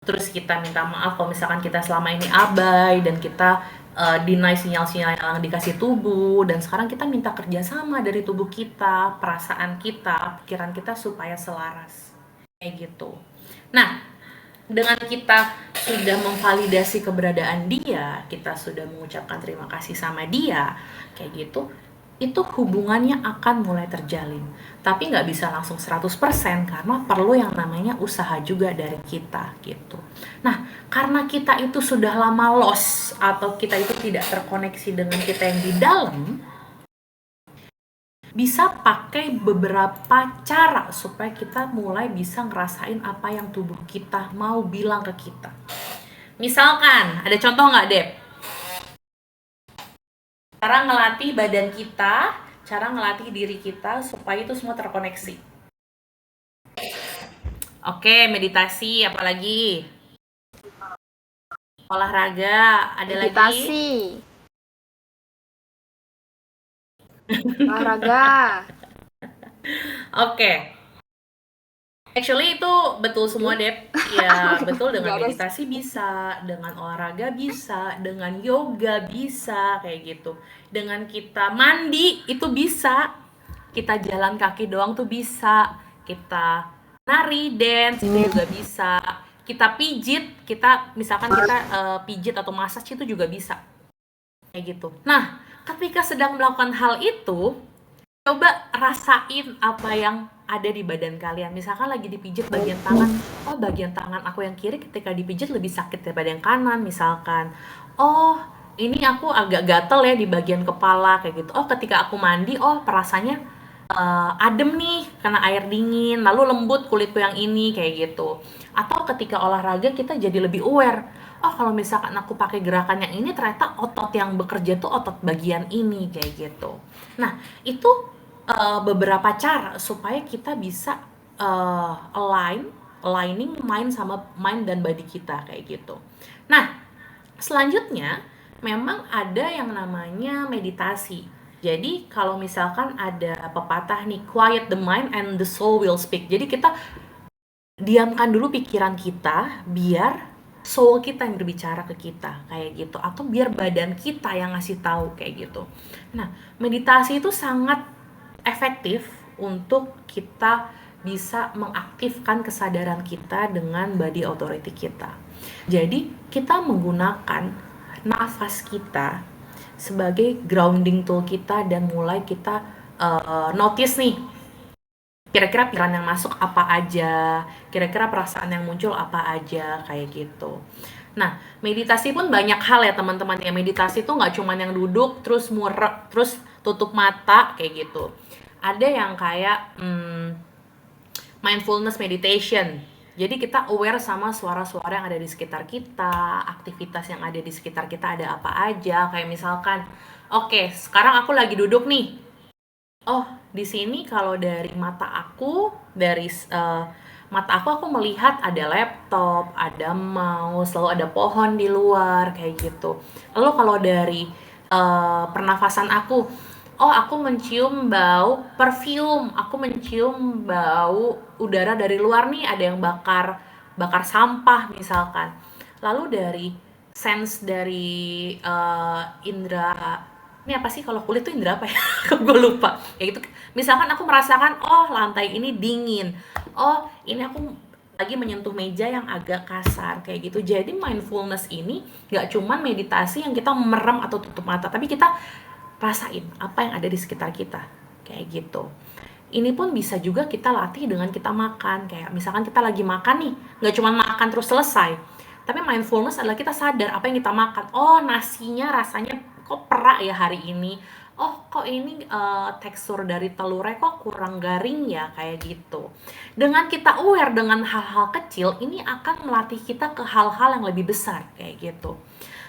Terus kita minta maaf kalau misalkan kita selama ini abai dan kita deny sinyal-sinyal yang dikasih tubuh, dan sekarang kita minta kerjasama dari tubuh kita, perasaan kita, pikiran kita supaya selaras kayak gitu. Nah, dengan kita sudah memvalidasi keberadaan dia, kita sudah mengucapkan terima kasih sama dia kayak gitu, itu hubungannya akan mulai terjalin. Tapi nggak bisa langsung 100% karena perlu yang namanya usaha juga dari kita gitu. Nah, karena kita itu sudah lama lost atau kita itu tidak terkoneksi dengan kita yang di dalam, bisa pakai beberapa cara supaya kita mulai bisa ngerasain apa yang tubuh kita mau bilang ke kita. Misalkan, ada contoh nggak, Dep? Cara ngelatih badan kita, cara ngelatih diri kita supaya itu semua terkoneksi. Oke, meditasi, apalagi? Olahraga, ada lagi?
Meditasi. Olahraga.
Oke. Actually itu betul semua, Dep. Ya, betul, dengan
Nggak ada
meditasi bisa, dengan olahraga bisa, dengan yoga bisa, kayak gitu. Dengan kita mandi itu bisa. Kita jalan kaki doang tuh bisa. Kita nari, dance itu juga bisa. Kita pijit, kita misalkan kita pijit atau massage itu juga bisa. Kayak gitu. Nah, ketika sedang melakukan hal itu, coba rasain apa yang ada di badan kalian. Misalkan lagi dipijit bagian tangan, oh bagian tangan aku yang kiri ketika dipijit lebih sakit daripada yang kanan misalkan. Oh, ini aku agak gatel ya di bagian kepala kayak gitu. Oh, ketika aku mandi, oh perasaannya adem nih karena air dingin, lalu lembut kulitku yang ini kayak gitu. Atau ketika olahraga kita jadi lebih aware. Oh, kalau misalkan aku pakai gerakan yang ini ternyata otot yang bekerja tuh otot bagian ini kayak gitu. Nah, itu beberapa cara supaya kita bisa aligning mind dan body kita kayak gitu. Nah, selanjutnya memang ada yang namanya meditasi. Jadi kalau misalkan ada pepatah nih, quiet the mind and the soul will speak. Jadi kita diamkan dulu pikiran kita biar soul kita yang berbicara ke kita kayak gitu, atau biar badan kita yang ngasih tahu kayak gitu. Nah, meditasi itu sangat efektif untuk kita bisa mengaktifkan kesadaran kita dengan body authority kita. Jadi kita menggunakan nafas kita sebagai grounding tool kita dan mulai kita notice nih, kira-kira pikiran yang masuk apa aja, kira-kira perasaan yang muncul apa aja, kayak gitu. Nah, meditasi pun banyak hal ya teman-teman ya. Meditasi tuh nggak cuma yang duduk terus terus tutup mata kayak gitu. Ada yang kayak mindfulness meditation. Jadi kita aware sama suara-suara yang ada di sekitar kita, aktivitas yang ada di sekitar kita ada apa aja. Kayak misalkan, oke, sekarang aku lagi duduk nih. Oh, di sini kalau dari mata aku, aku melihat ada laptop, ada mouse, lalu ada pohon di luar kayak gitu. Lalu kalau dari pernafasan aku, oh aku mencium bau perfume, aku mencium bau udara dari luar nih, ada yang bakar bakar sampah misalkan. Lalu dari sense dari indera, ini apa sih kalau kulit tuh indera apa ya? Gue lupa. Ya gitu. Misalkan aku merasakan, oh lantai ini dingin. Oh, ini aku lagi menyentuh meja yang agak kasar kayak gitu. Jadi mindfulness ini nggak cuman meditasi yang kita merem atau tutup mata, tapi kita rasain apa yang ada di sekitar kita kayak gitu. Ini pun bisa juga kita latih dengan kita makan, kayak misalkan kita lagi makan nih, nggak cuma makan terus selesai, tapi mindfulness adalah kita sadar apa yang kita makan. Oh, nasinya rasanya kok perak ya hari ini. Oh, kok ini tekstur dari telurnya kok kurang garing ya, kayak gitu. Dengan kita aware dengan hal-hal kecil, ini akan melatih kita ke hal-hal yang lebih besar kayak gitu.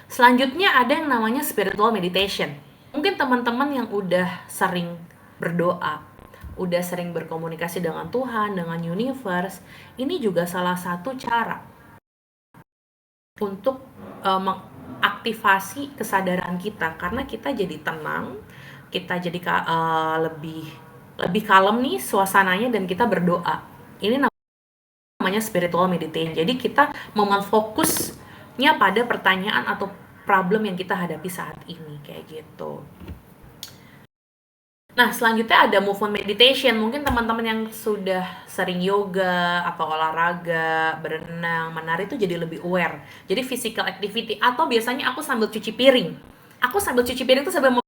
Selanjutnya ada yang namanya spiritual meditation. Mungkin teman-teman yang udah sering berdoa, udah sering berkomunikasi dengan Tuhan, dengan universe, ini juga salah satu cara untuk mengaktifasi kesadaran kita, karena kita jadi tenang, kita jadi lebih kalem nih suasananya, dan kita berdoa. Ini namanya spiritual meditation. Jadi kita fokusnya pada pertanyaan atau problem yang kita hadapi saat ini kayak gitu. Nah, selanjutnya ada movement meditation. Mungkin teman-teman yang sudah sering yoga atau olahraga, berenang, menari itu jadi lebih aware. Jadi physical activity, atau biasanya aku sambil cuci piring. Aku sambil cuci piring tuh sambil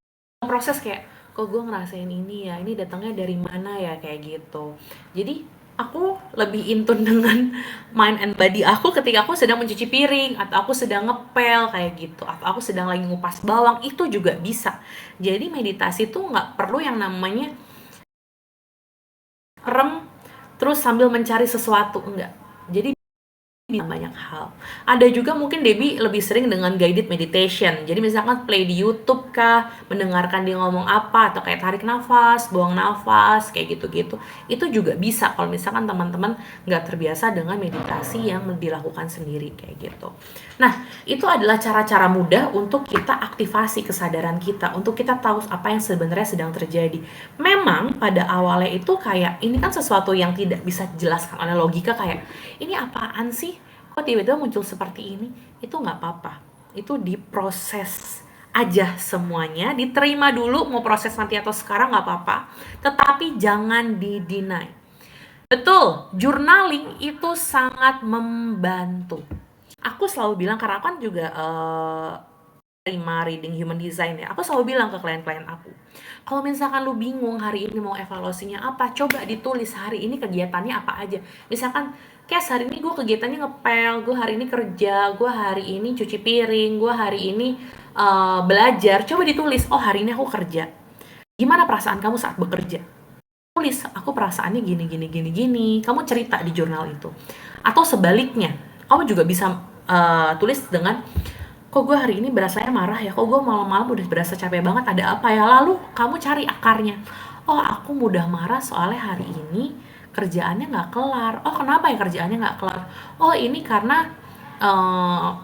proses kayak, kok gue ngerasain ini ya, ini datangnya dari mana ya, kayak gitu. Jadi aku lebih intun dengan mind and body aku ketika aku sedang mencuci piring, atau aku sedang ngepel kayak gitu, atau aku sedang lagi ngupas bawang, itu juga bisa. Jadi meditasi tuh nggak perlu yang namanya rem terus sambil mencari sesuatu, enggak. Jadi banyak hal. Ada juga mungkin Debbie lebih sering dengan guided meditation. Jadi misalkan play di YouTube kah, mendengarkan dia ngomong apa, atau kayak tarik nafas, buang nafas, kayak gitu-gitu. Itu juga bisa kalau misalkan teman-teman nggak terbiasa dengan meditasi yang dilakukan sendiri kayak gitu. Nah, itu adalah cara-cara mudah untuk kita aktivasi kesadaran kita, untuk kita tahu apa yang sebenarnya sedang terjadi. Memang pada awalnya itu kayak, ini kan sesuatu yang tidak bisa dijelaskan oleh logika, kayak, ini apaan sih? Kok tiba-tiba muncul seperti ini? Itu nggak apa-apa. Itu diproses aja semuanya, diterima dulu, mau proses nanti atau sekarang nggak apa-apa. Tetapi jangan di-deny. Betul, journaling itu sangat membantu. Aku selalu bilang, karena kan juga terima reading human design ya, aku selalu bilang ke klien-klien aku, kalau misalkan lu bingung hari ini mau evaluasinya apa, coba ditulis hari ini kegiatannya apa aja. Misalkan kayak hari ini gue kegiatannya ngepel, gue hari ini kerja, gue hari ini cuci piring, gue hari ini belajar. Coba ditulis, oh hari ini aku kerja, gimana perasaan kamu saat bekerja? Tulis, aku perasaannya gini gini gini gini. Kamu cerita di jurnal itu. Atau sebaliknya, kamu juga bisa tulis dengan, kok gue hari ini berasanya marah ya, kok gue malam-malam udah berasa capek banget, ada apa ya? Lalu kamu cari akarnya. Oh, aku mudah marah soalnya hari ini kerjaannya nggak kelar. Oh, kenapa ya kerjaannya nggak kelar? Oh, ini karena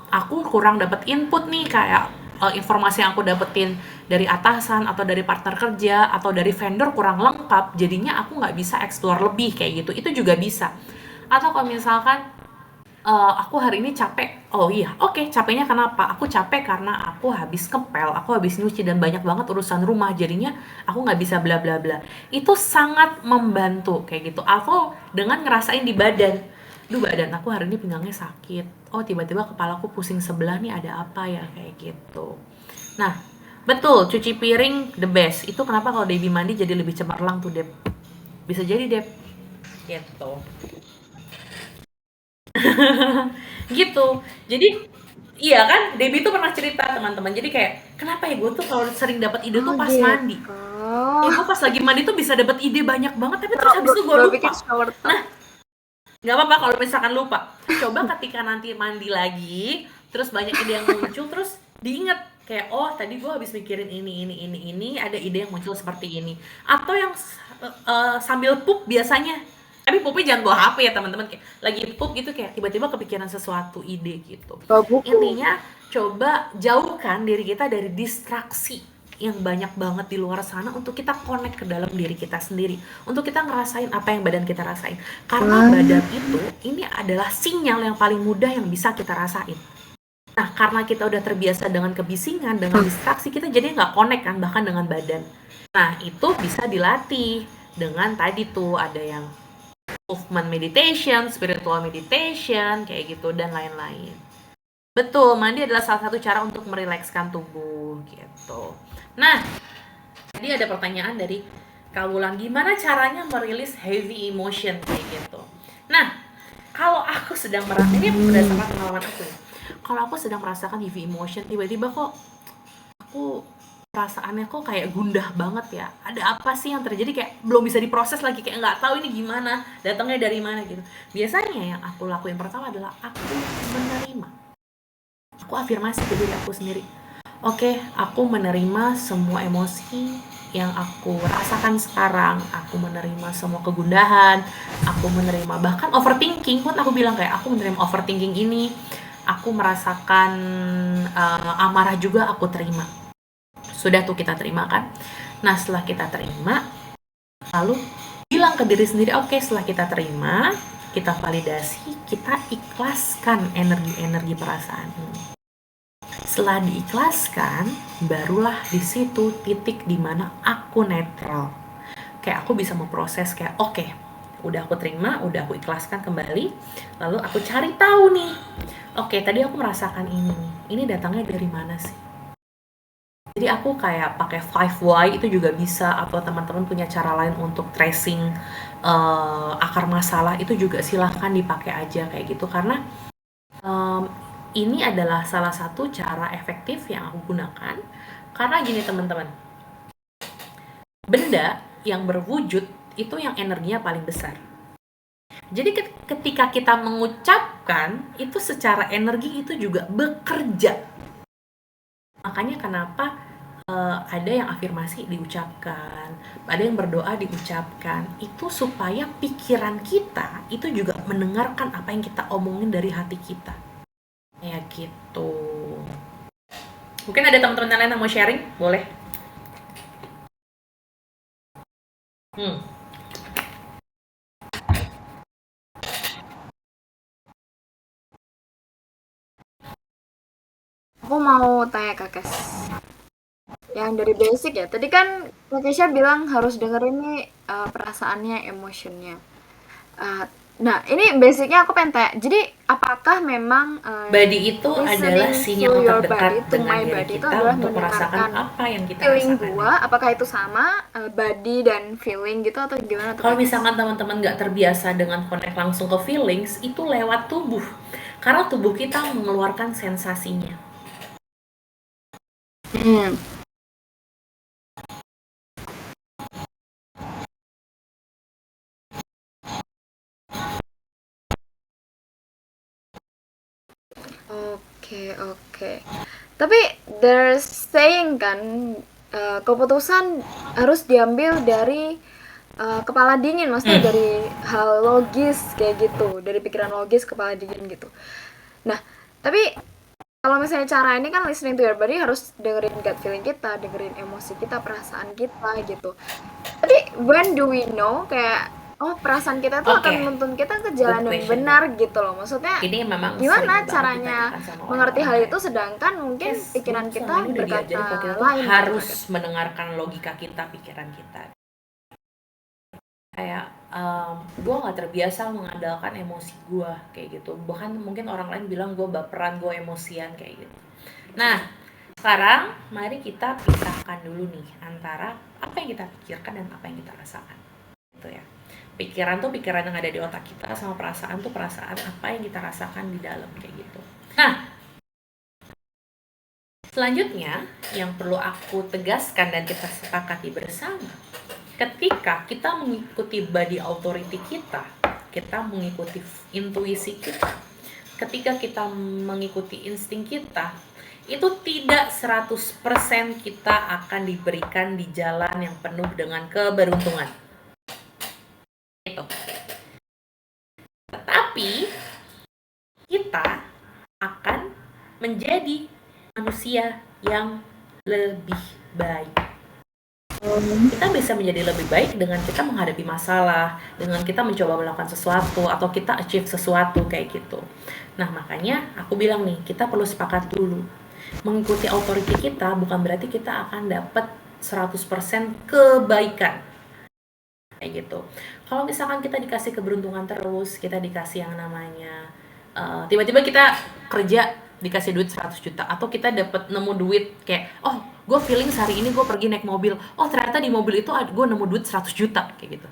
aku kurang dapet input nih, kayak informasi yang aku dapetin dari atasan atau dari partner kerja atau dari vendor kurang lengkap, jadinya aku nggak bisa explore lebih kayak gitu. Itu juga bisa. Atau kalau misalkan aku hari ini capek. Oh iya, oke, capeknya kenapa? Aku capek karena aku habis ngepel, aku habis nyuci, dan banyak banget urusan rumah, jadinya aku nggak bisa bla bla bla. Itu sangat membantu kayak gitu. Atau dengan ngerasain di badan, duh badan aku hari ini pinggangnya sakit. Oh, tiba-tiba kepalaku pusing sebelah nih, ada apa ya, kayak gitu. Nah, betul, cuci piring the best. Itu kenapa kalau Debbie mandi jadi lebih cemerlang tuh, Deb. Bisa jadi, Deb. Gitu. Gitu. Jadi iya kan, Debbie tuh pernah cerita teman-teman. Jadi kayak, kenapa ya gue tuh kalau sering dapat ide tuh pas mandi. Gue pas lagi mandi tuh bisa dapat ide banyak banget, tapi terus habis itu gue lupa. Nah, nggak apa-apa kalau misalkan lupa. Coba ketika nanti mandi lagi, terus banyak ide yang muncul, terus diingat kayak, oh tadi gue habis mikirin ini, ada ide yang muncul seperti ini. Atau yang sambil pup biasanya. Tapi pupnya jangan bawa HP ya teman-teman, kayak lagi pup gitu, kayak tiba-tiba kepikiran sesuatu ide gitu. Intinya coba jauhkan diri kita dari distraksi. yang banyak banget di luar sana untuk kita connect ke dalam diri kita sendiri, untuk kita ngerasain apa yang badan kita rasain. Karena badan itu ini adalah sinyal yang paling mudah yang bisa kita rasain. Nah, karena kita udah terbiasa dengan kebisingan, dengan distraksi, kita jadi nggak connect kan, bahkan dengan badan. Nah, itu bisa dilatih dengan tadi tuh ada yang movement meditation, spiritual meditation, kayak gitu, dan lain-lain. Betul, mandi adalah salah satu cara untuk merilekskan tubuh, gitu. Nah, tadi ada pertanyaan dari Kak Wulan, gimana caranya merilis heavy emotion, kayak gitu. Nah, kalau aku sedang ini berdasarkan pengalaman aku ya. Kalau aku sedang merasakan heavy emotion, tiba-tiba kok aku perasaannya kok kayak gundah banget ya. Ada apa sih yang terjadi, kayak belum bisa diproses lagi, kayak nggak tahu ini gimana, datangnya dari mana gitu. Biasanya yang aku lakuin pertama adalah aku menerima. Aku afirmasi ke diri aku sendiri. Oke, aku menerima semua emosi yang aku rasakan sekarang. Aku menerima semua kegundahan, aku menerima bahkan overthinking pun aku bilang kayak aku menerima overthinking ini. Aku merasakan amarah juga aku terima. Sudah tuh kita terima kan. Nah, setelah kita terima, lalu bilang ke diri sendiri, oke, setelah kita terima, kita validasi, kita ikhlaskan energi-energi perasaan ini. Setelah diikhlaskan, barulah di situ titik dimana aku netral. Kayak aku bisa memproses kayak oke, udah aku terima, udah aku ikhlaskan kembali, lalu aku cari tahu nih. Oke, tadi aku merasakan ini datangnya dari mana sih? Jadi aku kayak pakai 5 why itu juga bisa, atau teman-teman punya cara lain untuk tracing akar masalah itu juga silahkan dipakai aja kayak gitu, karena ini adalah salah satu cara efektif yang aku gunakan. Karena gini teman-teman, benda yang berwujud itu yang energinya paling besar. Jadi ketika kita mengucapkan itu secara energi itu juga bekerja. Makanya kenapa ada yang afirmasi diucapkan, ada yang berdoa diucapkan, itu supaya pikiran kita itu juga mendengarkan apa yang kita omongin dari hati kita. Kayak gitu. Mungkin ada teman-teman lain yang mau sharing? Boleh.
Aku mau tanya Kak Kes. Yang dari basic ya. Tadi kan Kak Kesha bilang harus dengerin nih perasaannya, emotionnya. Nah, ini basicnya aku pengen tanya. Jadi, apakah memang
Body itu adalah
listening
sinyal
to your
terdekat
body, to
dengan
my
diri
body itu
kita
adalah
untuk merasakan
mendengarkan
apa yang kita
feeling
rasakan.
gua, apakah itu sama body dan feeling gitu atau gimana tuh?
Kalau
Kak Kes?
misalkan teman-teman nggak terbiasa dengan connect langsung ke feelings, itu lewat tubuh. Karena tubuh kita mengeluarkan sensasinya.
Oke. Tapi there's saying kan, keputusan harus diambil dari kepala dingin, maksudnya dari hal logis kayak gitu, dari pikiran logis kepala dingin gitu. Nah, tapi kalau misalnya cara ini kan listening to your body harus dengerin gut feeling kita, dengerin emosi kita, perasaan kita gitu. Tapi when do we know kayak perasaan kita tuh akan menuntun kita ke jalan yang benar gitu loh. Maksudnya
Ini memang
gimana caranya mengerti hal itu sedangkan mungkin pikiran kita berkata lain
harus mendengarkan logika kita, pikiran kita. Kayak gue nggak terbiasa mengandalkan emosi gue kayak gitu. Bahkan mungkin orang lain bilang gue baperan, gue emosian kayak gitu. Nah, sekarang mari kita pisahkan dulu nih antara apa yang kita pikirkan dan apa yang kita rasakan. Gitu ya. Pikiran tuh pikiran yang ada di otak kita, sama perasaan tuh perasaan apa yang kita rasakan di dalam kayak gitu. Nah, selanjutnya yang perlu aku tegaskan dan kita sepakati bersama, ketika kita mengikuti body authority kita mengikuti intuisi kita, ketika kita mengikuti insting kita, itu tidak 100% kita akan diberikan di jalan yang penuh dengan keberuntungan. Itu. Tetapi kita akan menjadi manusia yang lebih baik. Kita bisa menjadi lebih baik dengan kita menghadapi masalah, dengan kita mencoba melakukan sesuatu, atau kita achieve sesuatu kayak gitu. Nah, makanya aku bilang nih, kita perlu sepakat dulu. Mengikuti authority kita bukan berarti kita akan dapat 100% kebaikan. Kayak gitu. Kalau misalkan kita dikasih keberuntungan terus, kita dikasih yang namanya tiba-tiba kita kerja dikasih duit 100 juta, atau kita dapat nemu duit kayak, oh gue feeling hari ini gue pergi naik mobil, oh ternyata di mobil itu gue nemu duit 100 juta kayak gitu.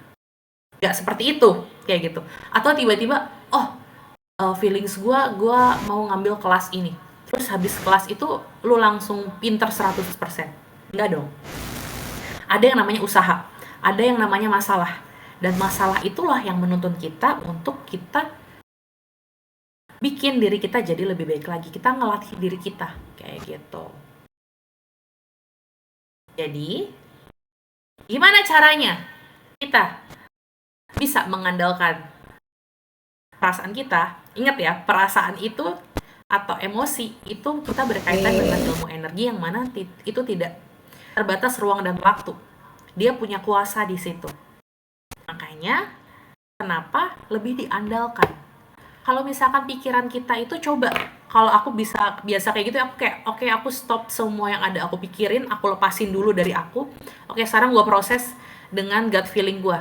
Gak seperti itu kayak gitu. Atau tiba-tiba feelings gue mau ngambil kelas ini, terus habis kelas itu lu langsung pinter 100%. Enggak dong. Ada yang namanya usaha, ada yang namanya masalah, dan masalah itulah yang menuntun kita untuk kita bikin diri kita jadi lebih baik lagi. Kita ngelatih diri kita kayak gitu. Jadi gimana caranya kita bisa mengandalkan perasaan kita? Ingat ya, perasaan itu atau emosi itu kita berkaitan dengan ilmu energi yang mana itu tidak terbatas ruang dan waktu. Dia punya kuasa di situ. Makanya kenapa lebih diandalkan? Kalau misalkan pikiran kita itu coba, kalau aku biasa kayak gitu, aku kayak oke, aku stop semua yang ada aku pikirin, aku lepasin dulu dari aku. Oke, sekarang gue proses dengan gut feeling gue.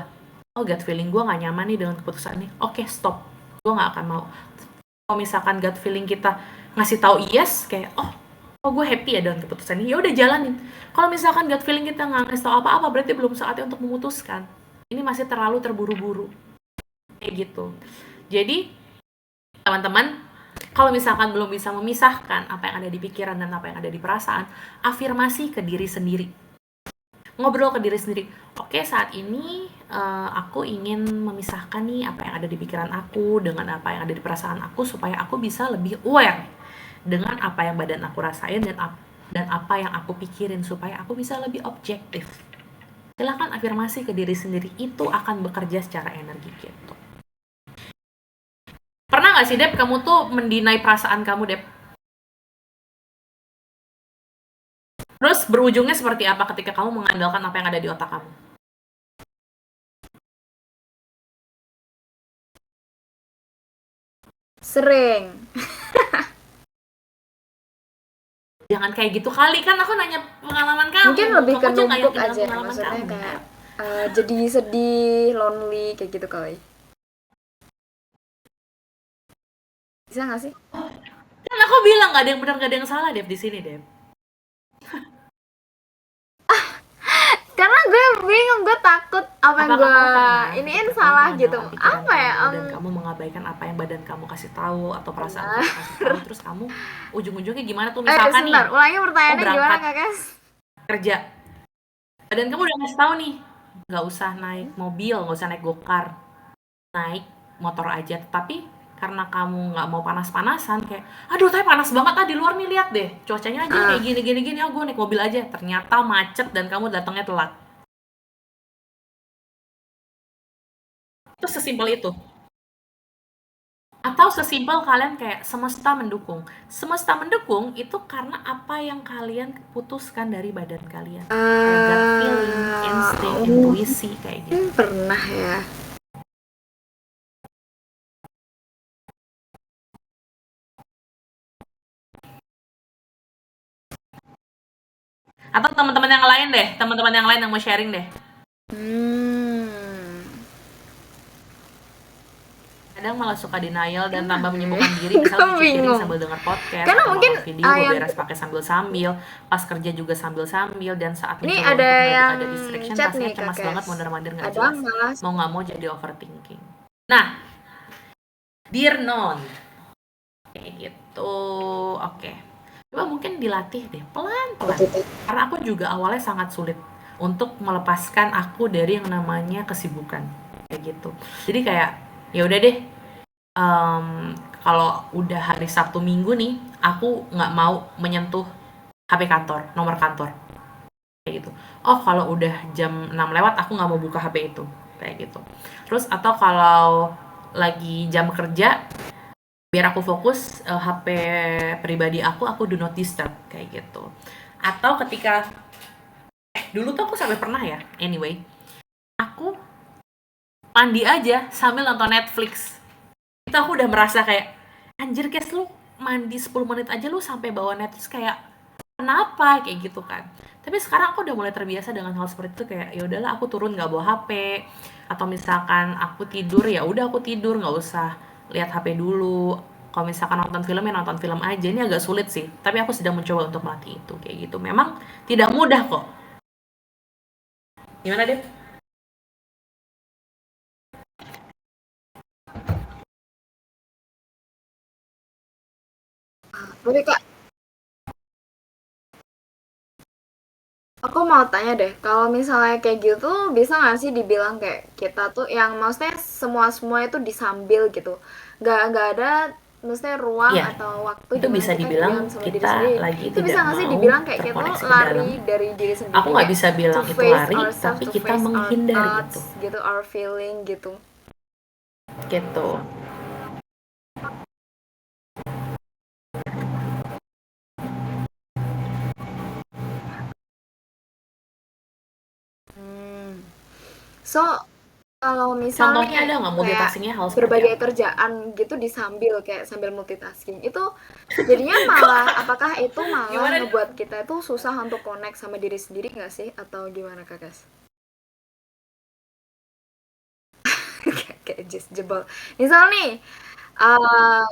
Oh, gut feeling gue nggak nyaman nih dengan keputusan ini. Oke, stop, gue nggak akan mau. Kalau misalkan gut feeling kita ngasih tahu yes, kayak oh gue happy ya dengan keputusan ini, ya udah jalanin. Kalau misalkan gut feeling kita nggak ngasih tahu apa-apa, berarti belum saatnya untuk memutuskan. Ini masih terlalu terburu-buru kayak gitu. Jadi teman-teman, kalau misalkan belum bisa memisahkan apa yang ada di pikiran dan apa yang ada di perasaan, afirmasi ke diri sendiri. Ngobrol ke diri sendiri. Oke, saat ini aku ingin memisahkan nih apa yang ada di pikiran aku dengan apa yang ada di perasaan aku, supaya aku bisa lebih aware dengan apa yang badan aku rasain dan apa yang aku pikirin, supaya aku bisa lebih objektif. Silakan afirmasi ke diri sendiri, itu akan bekerja secara energi gitu. Pernah nggak sih, Dep, kamu tuh mendinai perasaan kamu, Dep? Terus berujungnya seperti apa ketika kamu mengandalkan apa yang ada di otak kamu?
Sering.
Jangan kayak gitu kali, kan aku nanya pengalaman kamu.
Mungkin lebih ke
Kamu aja nggak
numpuk
yakin dengan
aja,
pengalaman
maksudnya
kamu.
kayak jadi sedih, lonely kayak gitu kali. Bisa nggak sih?
Kan aku bilang nggak ada yang benar, nggak ada yang salah, Dep, di sini, Dep.
Karena gue bingung, gue takut apa yang
Apakah
gue
kamu pernah
iniin
ketika
salah
kamu
gitu.
mengandalkan pikiran
Apa ya?
kamu dan kamu mengabaikan apa yang badan kamu kasih tahu atau perasaan kamu kasih tahu, terus kamu ujung-ujungnya gimana tuh, misalkan nih,
sebentar, ulangi pertanyaannya
berangkat.
gimana Kak Kes?
Kerja, badan kamu udah ngasih tahu nih, nggak usah naik mobil, nggak usah naik gokar, naik motor aja. Tapi karena kamu nggak mau panas-panasan, kayak aduh tapi panas banget di luar nih, lihat deh cuacanya aja kayak gini, oh gue naik mobil aja, ternyata macet dan kamu datangnya telat. Itu sesimpel itu. Atau sesimpel kalian kayak semesta mendukung. Semesta mendukung itu karena apa yang kalian putuskan dari badan kalian. Kayak gut feeling, insting, intuisi kayak gitu.
Pernah ya.
Atau teman-teman yang lain deh, teman-teman yang lain yang mau sharing deh. Kadang malah suka denial dan tambah menyibukkan diri, misalnya cuci piring sambil denger podcast,
Karena
atau
mungkin,
nonton video beres pakai sambil-sambil, pas kerja juga sambil-sambil, dan saat
Ini
mencoba
ada
untuk
yang
ada distraction,
chat
rasanya
nih,
cemas
Kak
banget,
Kes.
mondar-mandir nggak
Ada
jelas,
malah
mau nggak mau jadi overthinking. Nah, dear non, kayak gitu, oke. Coba mungkin dilatih deh, pelan-pelan. Karena aku juga awalnya sangat sulit untuk melepaskan aku dari yang namanya kesibukan, kayak gitu. Jadi kayak, ya udah deh, kalau udah hari Sabtu Minggu nih, aku nggak mau menyentuh HP kantor, nomor kantor, kayak gitu. Oh, kalau udah jam 6 lewat, aku nggak mau buka HP itu, kayak gitu. Terus atau kalau lagi jam kerja, biar aku fokus, HP pribadi aku do not disturb, kayak gitu. Atau ketika dulu tuh aku sampai pernah ya, anyway, aku mandi aja sambil nonton Netflix. Itu aku udah merasa kayak, anjir Kes, lu mandi 10 menit aja lu sampai bawa Netflix, kayak kenapa kayak gitu kan. Tapi sekarang aku udah mulai terbiasa dengan hal seperti itu, kayak ya udahlah aku turun nggak bawa HP, atau misalkan aku tidur ya udah aku tidur nggak usah lihat HP dulu. Kalau misalkan nonton film ya nonton film aja. Ini agak sulit sih, tapi aku sedang mencoba untuk melatih itu kayak gitu. Memang tidak mudah kok. Gimana deh?
Tapi Kak, aku mau tanya deh, kalau misalnya kayak gitu bisa nggak sih dibilang kayak kita tuh yang maksudnya semua itu disambil gitu, nggak ada maksudnya ruang
Iya,
atau waktu
itu
dimana
bisa
kita
dibilang
diam sama diri
kita
sendiri.
lagi
Itu bisa
tidak
nggak sih
mau
dibilang kayak kita
terkoneksi ke
lari
dalam.
dari diri
Aku
sendiri,
nggak
kayak
bisa
to
bilang itu
face
lari,
ourselves,
tapi
to
kita
face our
menghindar
thoughts
gitu.
gitu, our feeling gitu.
Gitu.
Hmm. So kalau misal
Contohnya ada
nih
nggak
kayak
multitaskingnya hal seperti
berbagai
apa?
kerjaan gitu disambil kayak sambil multitasking itu jadinya malah apakah itu malah
Gimana?
ngebuat kita itu susah untuk connect sama diri sendiri nggak sih atau gimana Kak Kas? Kayak just jebol. Misal nih, uh,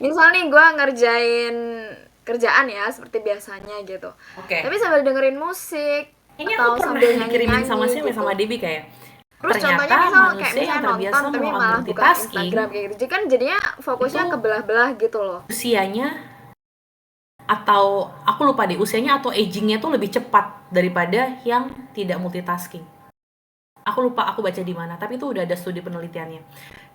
misal nih gue ngerjain kerjaan ya seperti biasanya gitu.
Oke.
Tapi sambil dengerin musik
Kayaknya aku
atau
pernah
sambil
dikirimin sama
nyanyi-nyanyi
Siapa
gitu.
sama Debbie kayak,
Terus contohnya
ternyata
misal kayak
manusia yang
misalnya
terbiasa
nonton tapi
melakukan
malah buka
multitasking
Instagram kayak gitu. Jadi kan jadinya fokusnya
itu
kebelah-belah gitu loh.
usianya, atau aku lupa deh usianya atau agingnya tuh lebih cepat daripada yang tidak multitasking. Aku lupa aku baca di mana, tapi itu udah ada studi penelitiannya.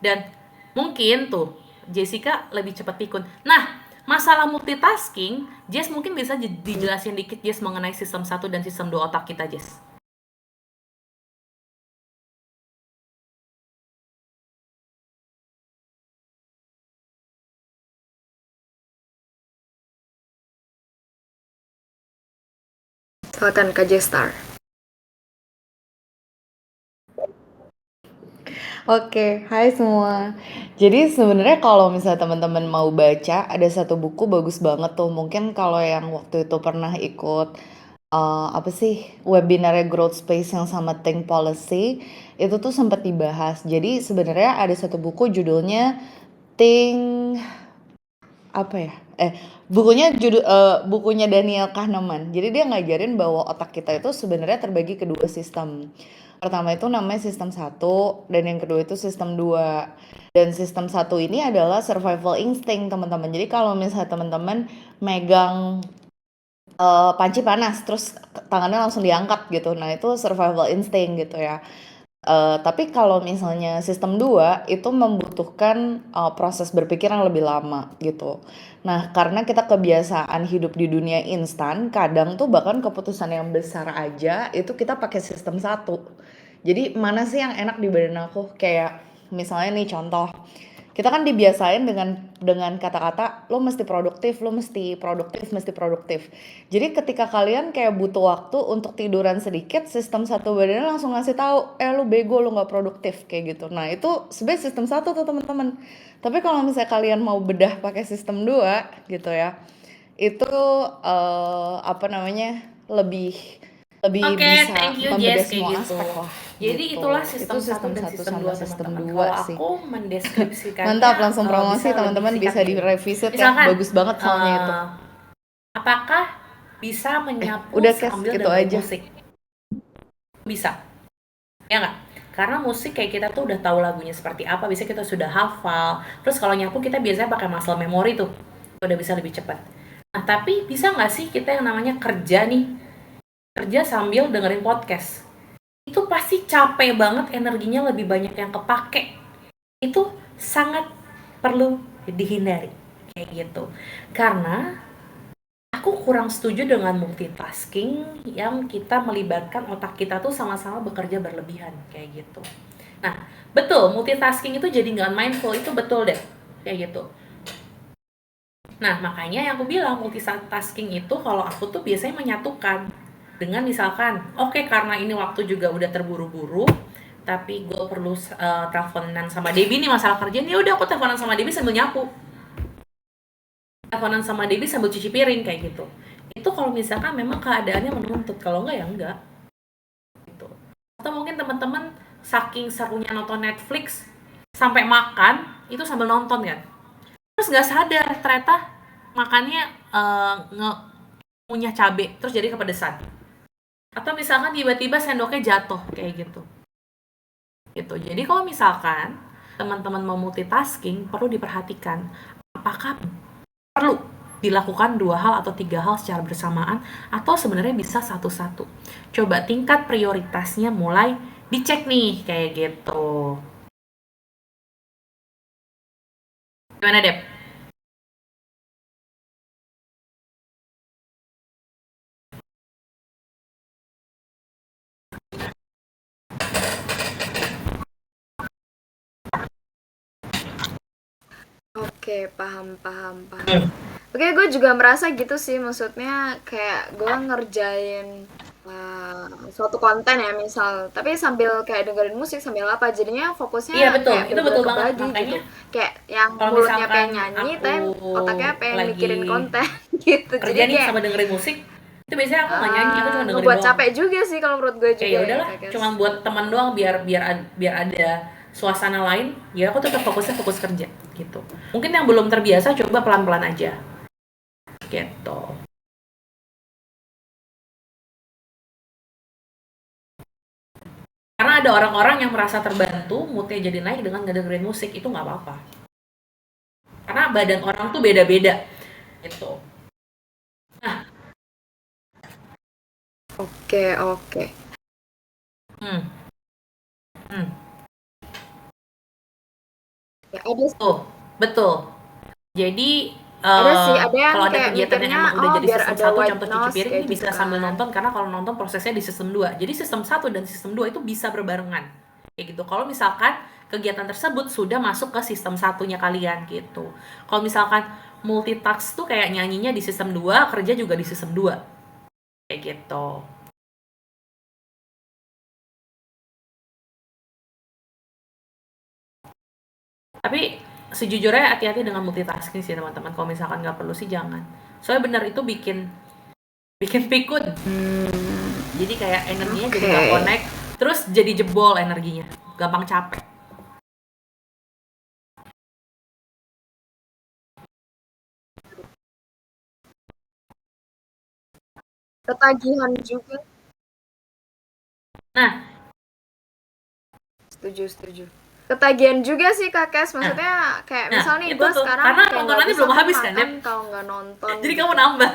Dan mungkin tuh Jessica lebih cepat pikun. Nah, masalah multitasking, Jess mungkin bisa dijelasin dikit Jess mengenai sistem 1 dan sistem 2 otak kita, Jess.
Silakan Kak Jestar.
Oke, hai semua. Jadi sebenarnya kalau misalnya teman-teman mau baca, ada satu buku bagus banget tuh. Mungkin kalau yang waktu itu pernah ikut apa sih webinarnya Growth Space yang sama Think Policy, itu tuh sempat dibahas. Jadi sebenarnya ada satu buku judulnya Think apa ya? Bukunya Daniel Kahneman. Jadi dia ngajarin bahwa otak kita itu sebenarnya terbagi ke dua sistem. Pertama itu namanya sistem 1 dan yang kedua itu sistem 2. Dan sistem 1 ini adalah survival instinct, teman-teman. Jadi kalau misalnya teman-teman megang panci panas terus tangannya langsung diangkat gitu. Nah, itu survival instinct gitu ya. Tapi kalau misalnya sistem 2 itu membutuhkan proses berpikir yang lebih lama gitu. Nah, karena kita kebiasaan hidup di dunia instan, kadang tuh bahkan keputusan yang besar aja itu kita pakai sistem 1. Jadi mana sih yang enak di badan aku? Kayak misalnya nih contoh, kita kan dibiasain dengan kata-kata lo mesti produktif, lo mesti produktif, mesti produktif. Jadi ketika kalian kayak butuh waktu untuk tiduran sedikit, sistem 1 badannya langsung ngasih tahu, lo bego, lo nggak produktif kayak gitu. Nah itu sebenarnya sistem 1 tuh teman-teman. Tapi kalau misalnya kalian mau bedah pakai sistem 2 gitu ya, itu apa namanya lebih
Oke,
bisa
thank you
membedah
Jess kayak
semua
gitu.
aspek lah.
Jadi
Gitu.
itulah
Itu
sistem 1
sistem
dan
1
sistem
sama
2
sistem
teman-teman.
2
Kalau
sih.
aku mendeskripsikannya
Mantap, langsung
bisa
promosi
lebih
teman-teman,
singkat
bisa
gini.
direvisit ya.
Misalkan,
Bagus banget soalnya itu.
apakah bisa menyapu
Udah Kes,
sambil
itu
dengerin
aja.
musik? Bisa. Ya nggak? Karena musik kayak kita tuh udah tahu lagunya seperti apa, biasanya kita sudah hafal. Terus kalau nyapu kita biasanya pakai muscle memory tuh, udah bisa lebih cepat. Nah tapi bisa nggak sih kita yang namanya kerja sambil dengerin podcast? Itu pasti capek banget, energinya lebih banyak yang kepake. Itu sangat perlu dihindari kayak gitu. Karena aku kurang setuju dengan multitasking yang kita melibatkan otak kita tuh sama-sama bekerja berlebihan kayak gitu. Nah, betul multitasking itu jadi nggak mindful, itu betul deh kayak gitu. Nah, makanya yang aku bilang multitasking itu kalau aku tuh biasanya menyatukan dengan misalkan, oke karena ini waktu juga udah terburu-buru, tapi gue perlu teleponan sama Debbie nih masalah kerjaan, ya udah aku teleponan sama Debbie sambil nyapu, teleponan sama Debbie sambil cuci piring kayak gitu. Itu kalau misalkan memang keadaannya menuntut, kalau enggak ya enggak. Gitu. Atau mungkin teman-teman saking serunya nonton Netflix sampai makan itu sambil nonton kan. Terus nggak sadar ternyata makannya ngunyah cabe terus jadi kepedesan. Atau misalkan tiba-tiba sendoknya jatuh kayak gitu. Gitu. Jadi kalau misalkan teman-teman mau multitasking perlu diperhatikan apakah perlu dilakukan 2 hal atau 3 hal secara bersamaan atau sebenarnya bisa satu-satu. Coba tingkat prioritasnya mulai dicek nih kayak gitu. Gimana, Dep?
Oke, paham. Oke, gue juga merasa gitu sih, maksudnya kayak gue ngerjain suatu konten ya misal, tapi sambil kayak dengerin musik sambil apa, jadinya fokusnya
Iya betul,
kayak
itu
bener-bener
betul banget.
kebagi
Makanya
gitu. Kayak yang
kalau
mulutnya
misalkan
pengen nyanyi, tapi
aku
otaknya pengen
lagi
mikirin konten gitu. Jadi
kerja nih
kayak
sama dengerin musik, itu biasanya aku nggak nyanyi, aku cuma dengerin
ngebuat
doang.
capek juga sih kalau menurut gue
Kayak
juga
ya
ya,
udahlah,
Kak Kes.
cuma buat teman doang biar ada suasana lain. Ya aku tetap fokus kerja gitu. Mungkin yang belum terbiasa coba pelan-pelan aja. Gitu. Karena ada orang-orang yang merasa terbantu, moodnya jadi naik dengan ngedengerin musik, itu nggak apa-apa. Karena badan orang tuh beda-beda, gitu. Nah,
Oke.
hmm, hmm.
Ya ada sih.
Betul. Jadi
Ada sih, ada yang
kalau ada
kayak
kegiatan yang
mikirnya,
emang udah
oh
jadi
biar
sistem
ada
1,
white
contoh cuci
noise
piring
kayak
ini
gitu
bisa sambil
kan.
nonton, karena kalau nonton prosesnya di sistem 2. Jadi sistem 1 dan sistem 2 itu bisa berbarengan. Kayak gitu. Kalau misalkan kegiatan tersebut sudah masuk ke sistem 1-nya kalian gitu. Kalau misalkan multitask tuh kayak nyanyinya di sistem 2, kerja juga di sistem 2. Kayak gitu. Tapi sejujurnya hati-hati dengan multitasking sih teman-teman. Kalau misalkan nggak perlu sih jangan. Soalnya benar itu bikin pikun. Jadi kayak energinya jadi nggak connect, terus jadi jebol energinya, gampang capek.
Ketagihan juga.
Nah,
Setuju. Ketagihan juga sih Kak Kes, maksudnya kayak misal nih
itu
gue
tuh,
sekarang
karena
kayak nggak
nontonannya
bisa
belum habis kan,
makan
Dep?
kalau nggak nonton
Jadi
gitu.
kamu nambah.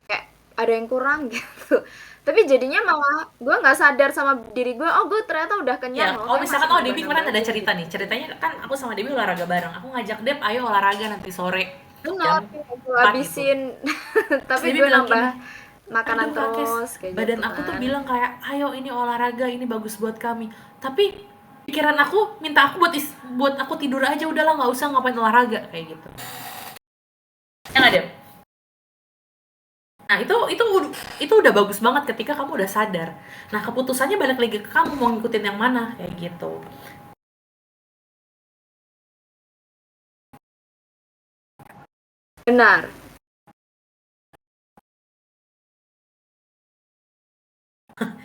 Kayak ada yang kurang gitu. Tapi jadinya malah gue nggak sadar sama diri gue, oh gue ternyata udah
Ya,
kenyang loh.
kalau
kayak
misalkan
masih
Debbie kemarin ada
nambah-nambah
cerita
gitu.
nih. Ceritanya kan aku sama Debbie olahraga bareng. Aku ngajak Dep, ayo olahraga nanti sore.
Benar,
Jam
gue
4
habisin. Tapi
Debbie
gue
bilang
nambah
gini,
makanan
aduh Kak Kes,
terus kayak
badan
gitu
aku tuh
kan.
bilang kayak, ayo ini olahraga, ini bagus buat kami. Tapi pikiran aku minta aku buat aku tidur aja, udahlah nggak usah ngapain olahraga kayak gitu. Ya nggak, Dep? Nah, itu udah bagus banget ketika kamu udah sadar. Nah, keputusannya balik lagi ke kamu mau ngikutin yang mana kayak gitu.
Benar.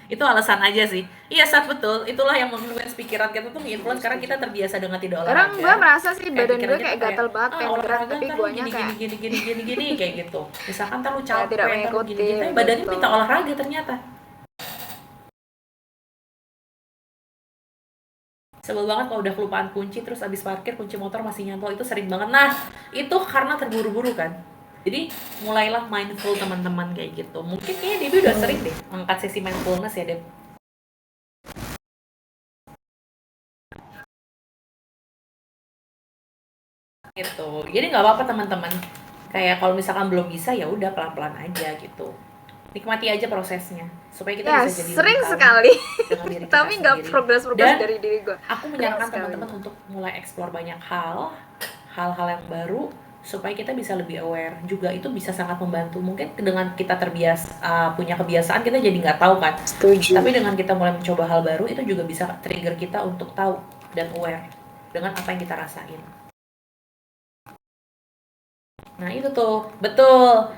Itu alasan aja sih. Iya, saat betul. Itulah yang menginfluence pikiran kita tuh, menginfluence karena kita terbiasa dengan tidak
Sekarang
olahraga.
gue merasa sih
Kayak
badan gue
pikirannya
kayak
tuh
gatal banget, pengen gerak,
olahraga
tapi
ntar lu
guanya
gini
kayak
gini kayak gitu. Misalkan ntar lu
Saya
capek,
tidak
ntar lu
mengikuti
gini, tapi badannya
gitu.
minta olahraga ternyata. Sebel banget kalau udah kelupaan kunci, terus abis parkir kunci motor masih nyantol, itu sering banget. Nah, itu karena terburu-buru kan. Jadi mulailah mindful teman-teman kayak gitu. Mungkin kayaknya Debbie udah sering deh angkat sesi mindfulness ya, Deb. Gitu. Jadi nggak apa-apa teman-teman. Kayak kalau misalkan belum bisa ya udah pelan-pelan aja gitu. Nikmati aja prosesnya supaya kita
ya
bisa jadi
sering
lebih
sekali
dengan diri kita
tapi nggak
sendiri.
progres
Dan
dari diri gue.
aku menyarankan
sekali.
teman-teman untuk mulai explore banyak hal-hal yang baru supaya kita bisa lebih aware. Juga itu bisa sangat membantu. Mungkin dengan kita terbiasa punya kebiasaan kita jadi nggak tahu kan.
Setuju.
Tapi dengan kita mulai mencoba hal baru itu juga bisa trigger kita untuk tahu dan aware dengan apa yang kita rasain. Nah itu tuh betul.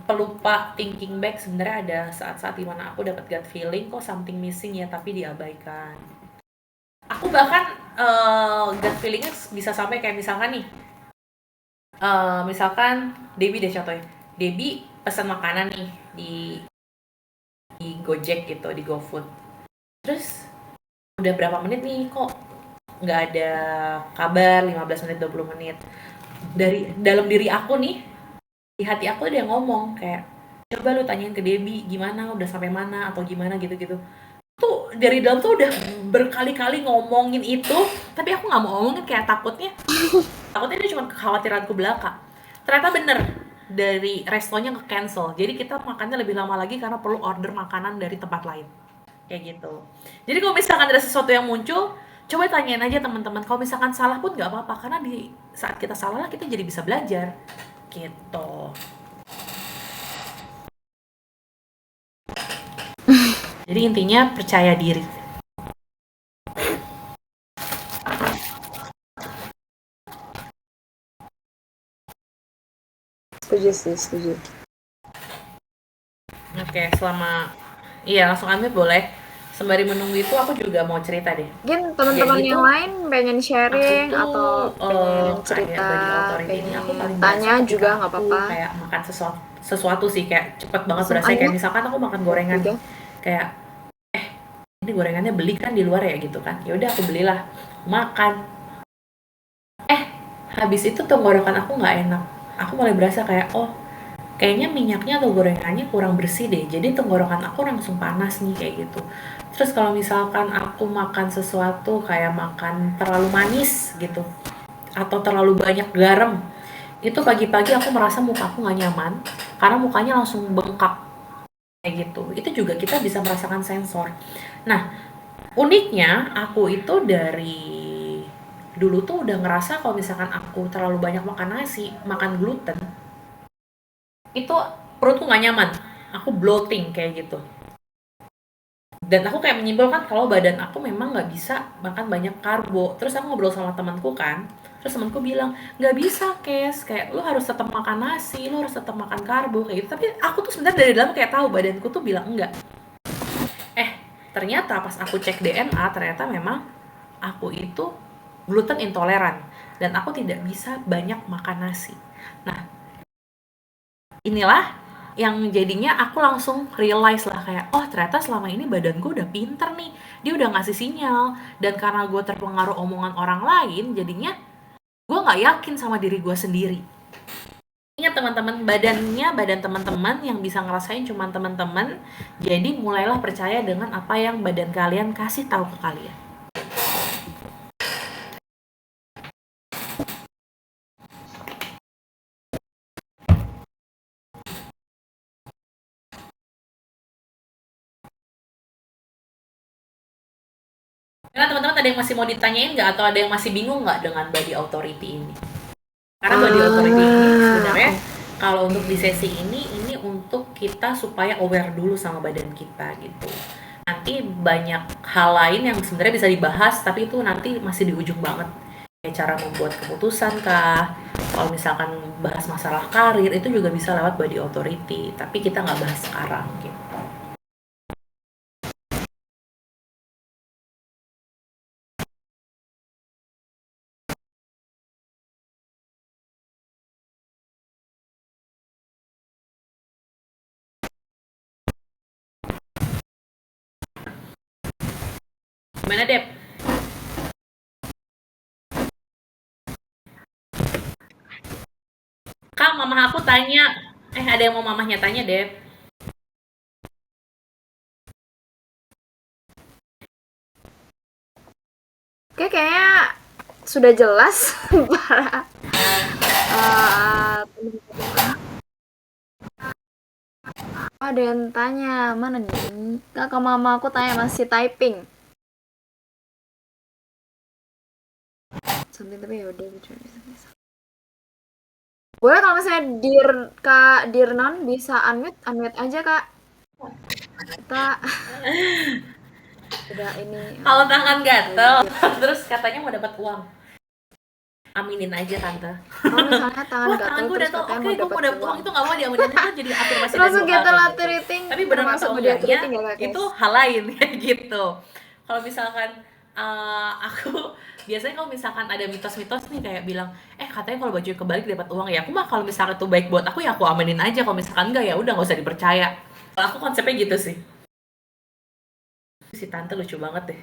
Pelupa thinking back sebenarnya ada saat-saat dimana aku dapat gut feeling kok something missing ya tapi diabaikan. Aku bahkan gut feelingnya bisa sampai kayak misalkan nih, misalkan Debbie deh contohnya, Debbie pesan makanan nih di Gojek gitu, di GoFood. Terus udah berapa menit nih kok nggak ada kabar, 15 menit, 20 menit. Dari dalam diri aku nih, di hati aku ada yang ngomong kayak, coba lu tanyain ke Debbie gimana, udah sampai mana atau gimana gitu-gitu. Tuh dari dalam tuh udah berkali-kali ngomongin itu, tapi aku nggak mau ngomongin kayak takutnya dia cuma kekhawatiranku belaka. Ternyata bener, dari restonya nge-cancel, jadi kita makannya lebih lama lagi karena perlu order makanan dari tempat lain kayak gitu. Jadi kalau misalkan ada sesuatu yang muncul, coba tanyain aja teman-teman. Kalau misalkan salah pun nggak apa-apa, karena di saat kita salah kita jadi bisa belajar gitu. Jadi intinya percaya diri.
Setuju sih, setuju.
Oke, iya langsung Amir boleh. Sembari menunggu itu aku juga mau cerita deh.
Mungkin teman-teman
Jadi
yang
tuh,
lain pengen sharing
aku tuh
atau pengen
kayak
cerita,
body authority ini aku paling berasa
tanya
ketika
juga nggak
aku
apa-apa.
kayak makan sesuatu sih, kayak cepet banget
Langsung
berasa. Kayak
aja.
misalkan aku makan gorengan,
Juga.
kayak ini gorengannya beli kan di luar ya gitu kan, ya udah aku belilah, makan, habis itu tenggorokan aku nggak enak. Aku mulai berasa kayak, oh kayaknya minyaknya atau gorengannya kurang bersih deh, jadi tenggorokan aku langsung panas nih kayak gitu. Terus kalau misalkan aku makan sesuatu kayak makan terlalu manis gitu atau terlalu banyak garam, itu pagi-pagi aku merasa muka aku nggak nyaman karena mukanya langsung bengkak kayak gitu. Itu juga kita bisa merasakan sensor. Nah, uniknya aku itu dari dulu tuh udah ngerasa kalau misalkan aku terlalu banyak makan nasi, makan gluten, itu perutku nggak nyaman. Aku bloating kayak gitu. Dan aku kayak menyimpulkan kalau badan aku memang nggak bisa makan banyak karbo. Terus aku ngobrol sama temanku kan, terus temanku bilang nggak bisa Kes, kayak lu harus tetap makan nasi, lu harus tetap makan karbo kayak gitu. Tapi aku tuh sebenarnya dari dalam kayak tahu badanku tuh bilang enggak. Ternyata pas aku cek DNA, ternyata memang aku itu gluten intoleran dan aku tidak bisa banyak makan nasi. Nah, inilah yang jadinya aku langsung realize lah kayak, oh ternyata selama ini badan gue udah pinter nih, dia udah ngasih sinyal. Dan karena gue terpengaruh omongan orang lain, jadinya gue nggak yakin sama diri gue sendiri. Ingat teman-teman, badan teman-teman yang bisa ngerasain cuma teman-teman. Jadi mulailah percaya dengan apa yang badan kalian kasih tahu ke kalian. Karena teman-teman ada yang masih mau ditanyain nggak, atau ada yang masih bingung nggak dengan body authority ini? Karena body authority ini sebenarnya kalau untuk di sesi ini untuk kita supaya aware dulu sama badan kita gitu. Nanti banyak hal lain yang sebenarnya bisa dibahas, tapi itu nanti masih di ujung banget. Kayak cara membuat keputusan kah, kalau misalkan bahas masalah karir itu juga bisa lewat body authority, tapi kita nggak bahas sekarang gitu. Gimana Dep? Kak, mama aku tanya. Ada yang mau mamahnya tanya Dep.
Oke, kayaknya sudah jelas para teman-teman. Ada yang tanya, mana nih? Kakak mama aku tanya masih typing. Something tapi ya udah Boleh kalau misalnya Kak Dirnan bisa unmute aja Kak. Kita udah ini.
Kalau tangan gatel, terus katanya mau dapat uang. Aminin aja tante.
Kalau misalnya tangan
Wah,
gatel
tangan gue
terus
gatel.
katanya
Oke,
mau
gue
dapat
mau dapat uang itu nggak mau diaminin itu jadi afirmasi dan
Langsung
doa
kita
kayak
latih
gitu.
rating.
Tapi benar
Termasuk
atau
video
enggaknya
rating ya Kak, guys?
itu hal lain kayak gitu. Kalau misalkan aku biasanya kalau misalkan ada mitos-mitos nih kayak bilang katanya kalau baju kebalik dapat uang ya, aku mah kalau misalkan itu baik buat aku ya aku amanin aja, kalau misalkan enggak ya udah nggak usah dipercaya. Kalau aku konsepnya gitu sih. Si tante lucu banget deh.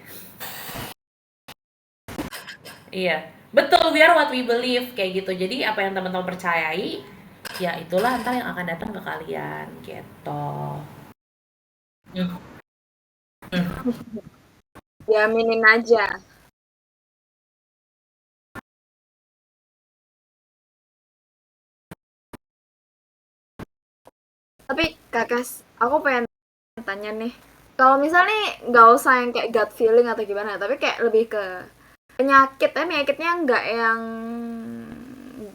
Iya, betul, we are what we believe kayak gitu. Jadi apa yang teman-teman percayai, ya itulah ntar yang akan datang ke kalian gitu. Hmm.
Diaminin aja. Tapi Kakas, aku pengen tanya nih. Kalau misalnya nggak usah yang kayak gut feeling atau gimana, tapi kayak lebih ke penyakitnya nggak yang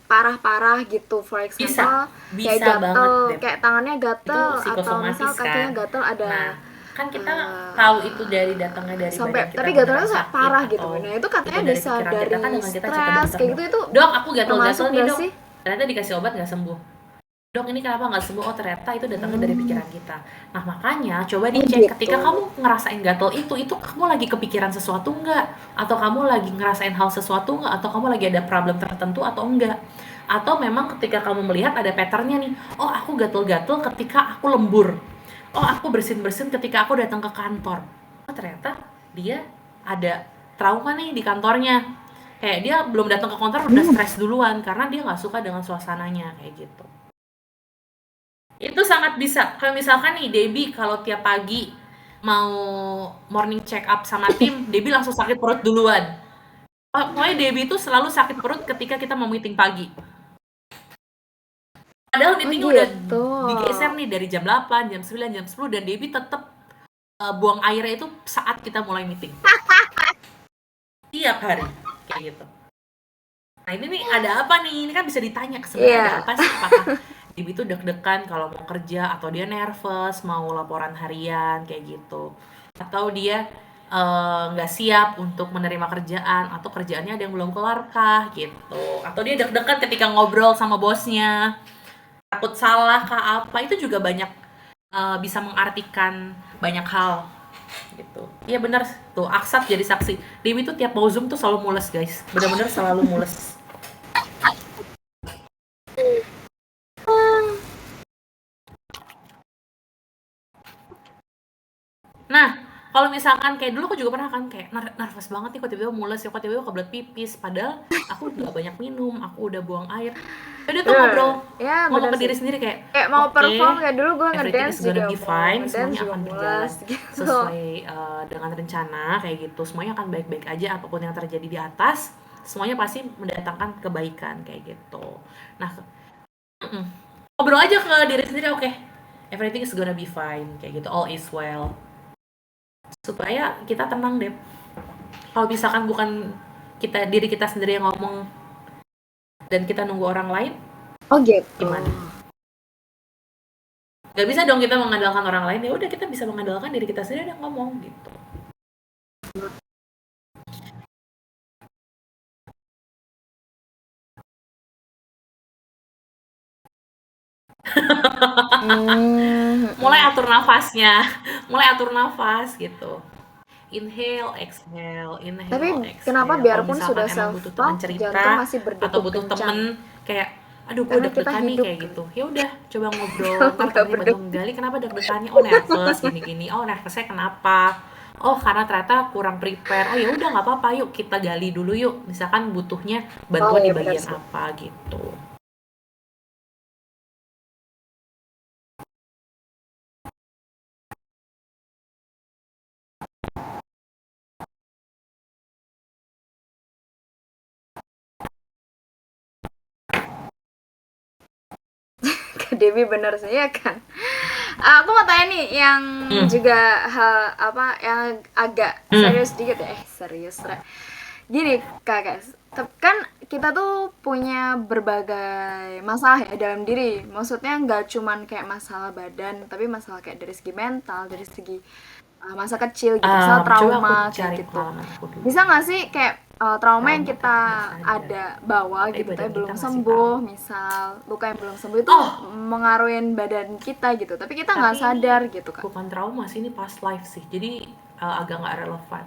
parah-parah gitu. For example, kayak
Bisa banget
gatel,
deh.
kayak tangannya gatel
Itu
atau
psikosomatis
misal kakinya
kan.
gatel ada.
Nah, kan kita tahu itu datangnya dari
Sampai
badan kita
tapi gatalnya
beneran
tuh
sakit
parah gitu.
atau
Nah, itu katanya
itu dari
bisa
pikiran
dari
kita kan dengan kita cek ke
stres
dokter,
kayak gitu itu
dok aku gatel-gatel
termasuk
nih
nggak
dok,
sih?
ternyata dikasih obat nggak sembuh, dok ini kenapa nggak sembuh, oh ternyata itu datangnya dari pikiran kita. Nah makanya coba dicek
gitu.
ketika kamu ngerasain gatel itu kamu lagi kepikiran sesuatu nggak, atau kamu lagi ngerasain hal sesuatu nggak, atau kamu lagi ada problem tertentu atau enggak, atau memang ketika kamu melihat ada patternnya nih, oh aku gatel-gatel ketika aku lembur, oh aku bersin-bersin ketika aku datang ke kantor, oh ternyata dia ada trauma nih di kantornya, kayak dia belum datang ke kantor udah stres duluan karena dia nggak suka dengan suasananya kayak gitu. Itu sangat bisa. Kayak misalkan nih Debbie kalau tiap pagi mau morning check up sama tim, Debbie langsung sakit perut duluan. Pokoknya Debbie itu selalu sakit perut ketika kita mau meeting pagi. Padahal meetingnya udah
gitu.
digeser nih dari jam 8, jam 9, jam 10 dan Debbie tetap buang airnya itu saat kita mulai meeting. Tiap hari kayak gitu. Nah ini nih ada apa nih? Ini kan bisa ditanya sebenarnya ada apa sih? Apakah Debbie itu deg-degan kalau mau kerja, atau dia nervous mau laporan harian kayak gitu, atau dia nggak siap untuk menerima kerjaan, atau kerjaannya ada yang belum kelar kah gitu, atau dia deg-degan ketika ngobrol sama bosnya, takut salah kah apa, itu juga banyak bisa mengartikan banyak hal gitu. Iya benar tuh, Aksat jadi saksi. Debbie tuh tiap mau Zoom tuh selalu mules guys, benar-benar selalu mules. Nah, kalau misalkan kayak dulu aku juga pernah kan kayak nervous banget nih, kok tiba-tiba mules ya, kok tiba-tiba kebelet pipis, padahal aku udah banyak minum, aku udah buang air. Udah tuh ngobrol,
Ya,
ngomong
bener
ke diri
sih.
sendiri kayak
mau
oke,
perform kayak dulu gue
everything
ngedance
is gonna
juga
be fine, semuanya
juga
akan berjalan
mules gitu.
sesuai dengan rencana kayak gitu, semuanya akan baik-baik aja, apapun yang terjadi di atas, semuanya pasti mendatangkan kebaikan kayak gitu. Nah, ngobrol aja ke diri sendiri, oke, everything is gonna be fine kayak gitu, all is well. Supaya kita tenang deh. Kalau misalkan bukan diri kita sendiri yang ngomong dan kita nunggu orang lain,
Oh gitu.
gimana? Gak bisa dong kita mengandalkan orang lain, ya udah kita bisa mengandalkan diri kita sendiri yang ngomong gitu. Mulai atur nafas gitu. Inhale, exhale,
Tapi
exhale.
kenapa
Kalau
biarpun
misalkan
sudah
emang
self
butuh teman
talk,
cerita
jantung masih berdegup
atau butuh
kencang.
temen kayak aduh gue
Karena kita
deg-degan nih
hidup
kayak gitu, ya udah coba ngobrol, ntar
Nggak
temennya bantu
berdegup.
menggali kenapa deg-degannya, oh nervous gini-gini, oh nervousnya kenapa, oh karena ternyata kurang prepare, oh ya udah nggak apa-apa, yuk kita gali dulu yuk, misalkan butuhnya bantuan
Oh,
di
iya, benar
bagian
sih.
apa gitu.
Kak Debbie bener sih ya kan. Aku mau tanya nih yang juga hal apa yang agak serius dikit ya. Serius, Re. Gini Kak, guys. Kan kita tuh punya berbagai masalah ya dalam diri. Maksudnya nggak cuman kayak masalah badan, tapi masalah kayak dari segi mental, dari segi masa kecil gitu. Misal
Coba aku
trauma kayak
cari
gitu.
pengalaman aku dulu.
Bisa nggak sih kayak trauma yang
Trauma
kita
tapi nggak sadar.
ada bawa
Tapi
gitu,
badan
tapi
kita
belum
ngasih
sembuh.
tahu.
Misal luka yang belum sembuh itu
Oh,
mengaruhin badan kita gitu, tapi kita nggak
tapi ini
sadar gitu Kak.
bukan trauma sih, ini past life sih. Jadi agak nggak relevan.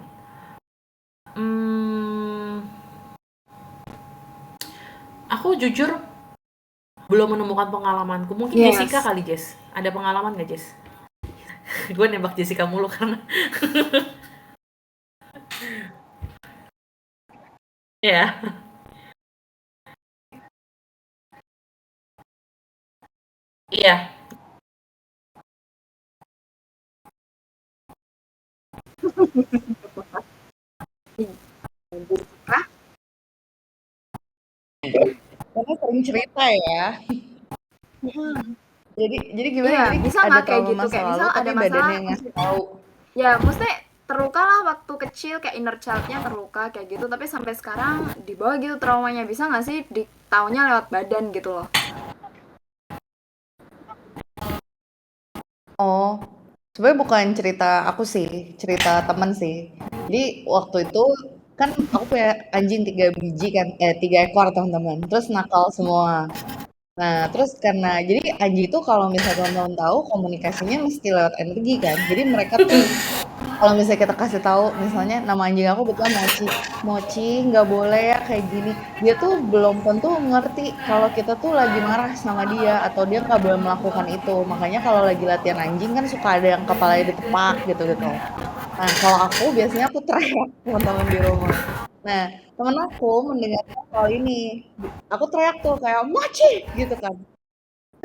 Hmm, aku jujur belum menemukan pengalamanku. Mungkin Jessica
Yes.
kali, Jess. Ada pengalaman nggak, Jess? Gue nembak Jessica mulu karena ya. Iya.
Hah?
Karena sering cerita ya. Jadi gimana?
Iya,
Jadi
bisa
ada
nggak kayak
trauma
gitu?
masa
Kayak
lalu
misal
tapi
ada
badannya
masalah,
yang ngasih tahu.
ya maksudnya terluka lah waktu kecil, kayak inner child-nya terluka kayak gitu, tapi sampai sekarang dibawa gitu traumanya. Bisa nggak sih taunya lewat badan gitu loh?
Oh, sebenarnya bukan cerita aku sih, cerita temen sih. Jadi waktu itu kan aku punya anjing 3 biji kan, 3 ekor teman-teman. Terus nakal semua. Nah, terus karena jadi anjing itu kalau misalnya teman-teman tahu komunikasinya mesti lewat energi kan. Jadi mereka tuh kalau misalnya kita kasih tahu, misalnya nama anjing aku betul Mochi, Mochi nggak boleh ya kayak gini. Dia tuh belum tentu ngerti kalau kita tuh lagi marah sama dia atau dia nggak boleh melakukan itu. Makanya kalau lagi latihan anjing kan suka ada yang kepalanya ditepak gitu-gitu. Nah, kalau aku biasanya aku teriak teman-teman di rumah. Nah, temen aku mendengar hal ini, aku teriak tuh kayak Mochi gitu kan.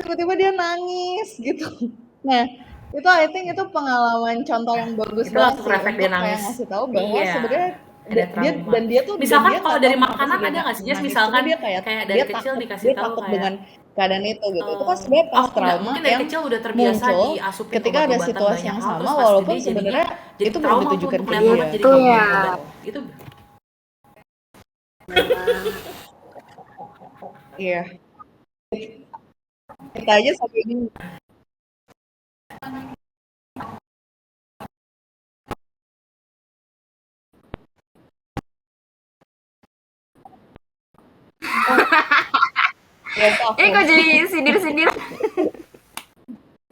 Tiba-tiba dia nangis gitu. Nah, itu I think itu pengalaman contoh yang bagus
Itu
banget
langsung
sih
refleks
untuk
dia
kayak
nangis.
ngasih tahu bahwa
Iya,
sebenarnya
ada
dia
trauma.
dan dia tuh dan
Misalkan
dia
kalau
nggak tahu
dari
kenapa sih
makanan
dia
ada nggak sih, Jess?
nangis. Cuma
Misalkan
dia kayak
kayak
dia
dari kecil
takut
dikasih
dia
tahu
takut
kayak
dengan keadaan itu gitu. Itu kan sebenarnya
oh
pas
enggak,
trauma
mungkin dari
yang
kecil udah terbiasa
muncul
diasupin
ketika ada
obat-obatan
situasi
banyak
yang
hal,
sama
terus pas
walaupun
gede jadinya
sebenarnya
jadi
itu belum
trauma tuh
ditujukan
untuk
ke
lihat
dia
obat jadi
Itu
nggak mau
ya.
minum obat. Itu
iya kita aja sampai ini ya itu aku
Ini kok jadi sindir-sindir?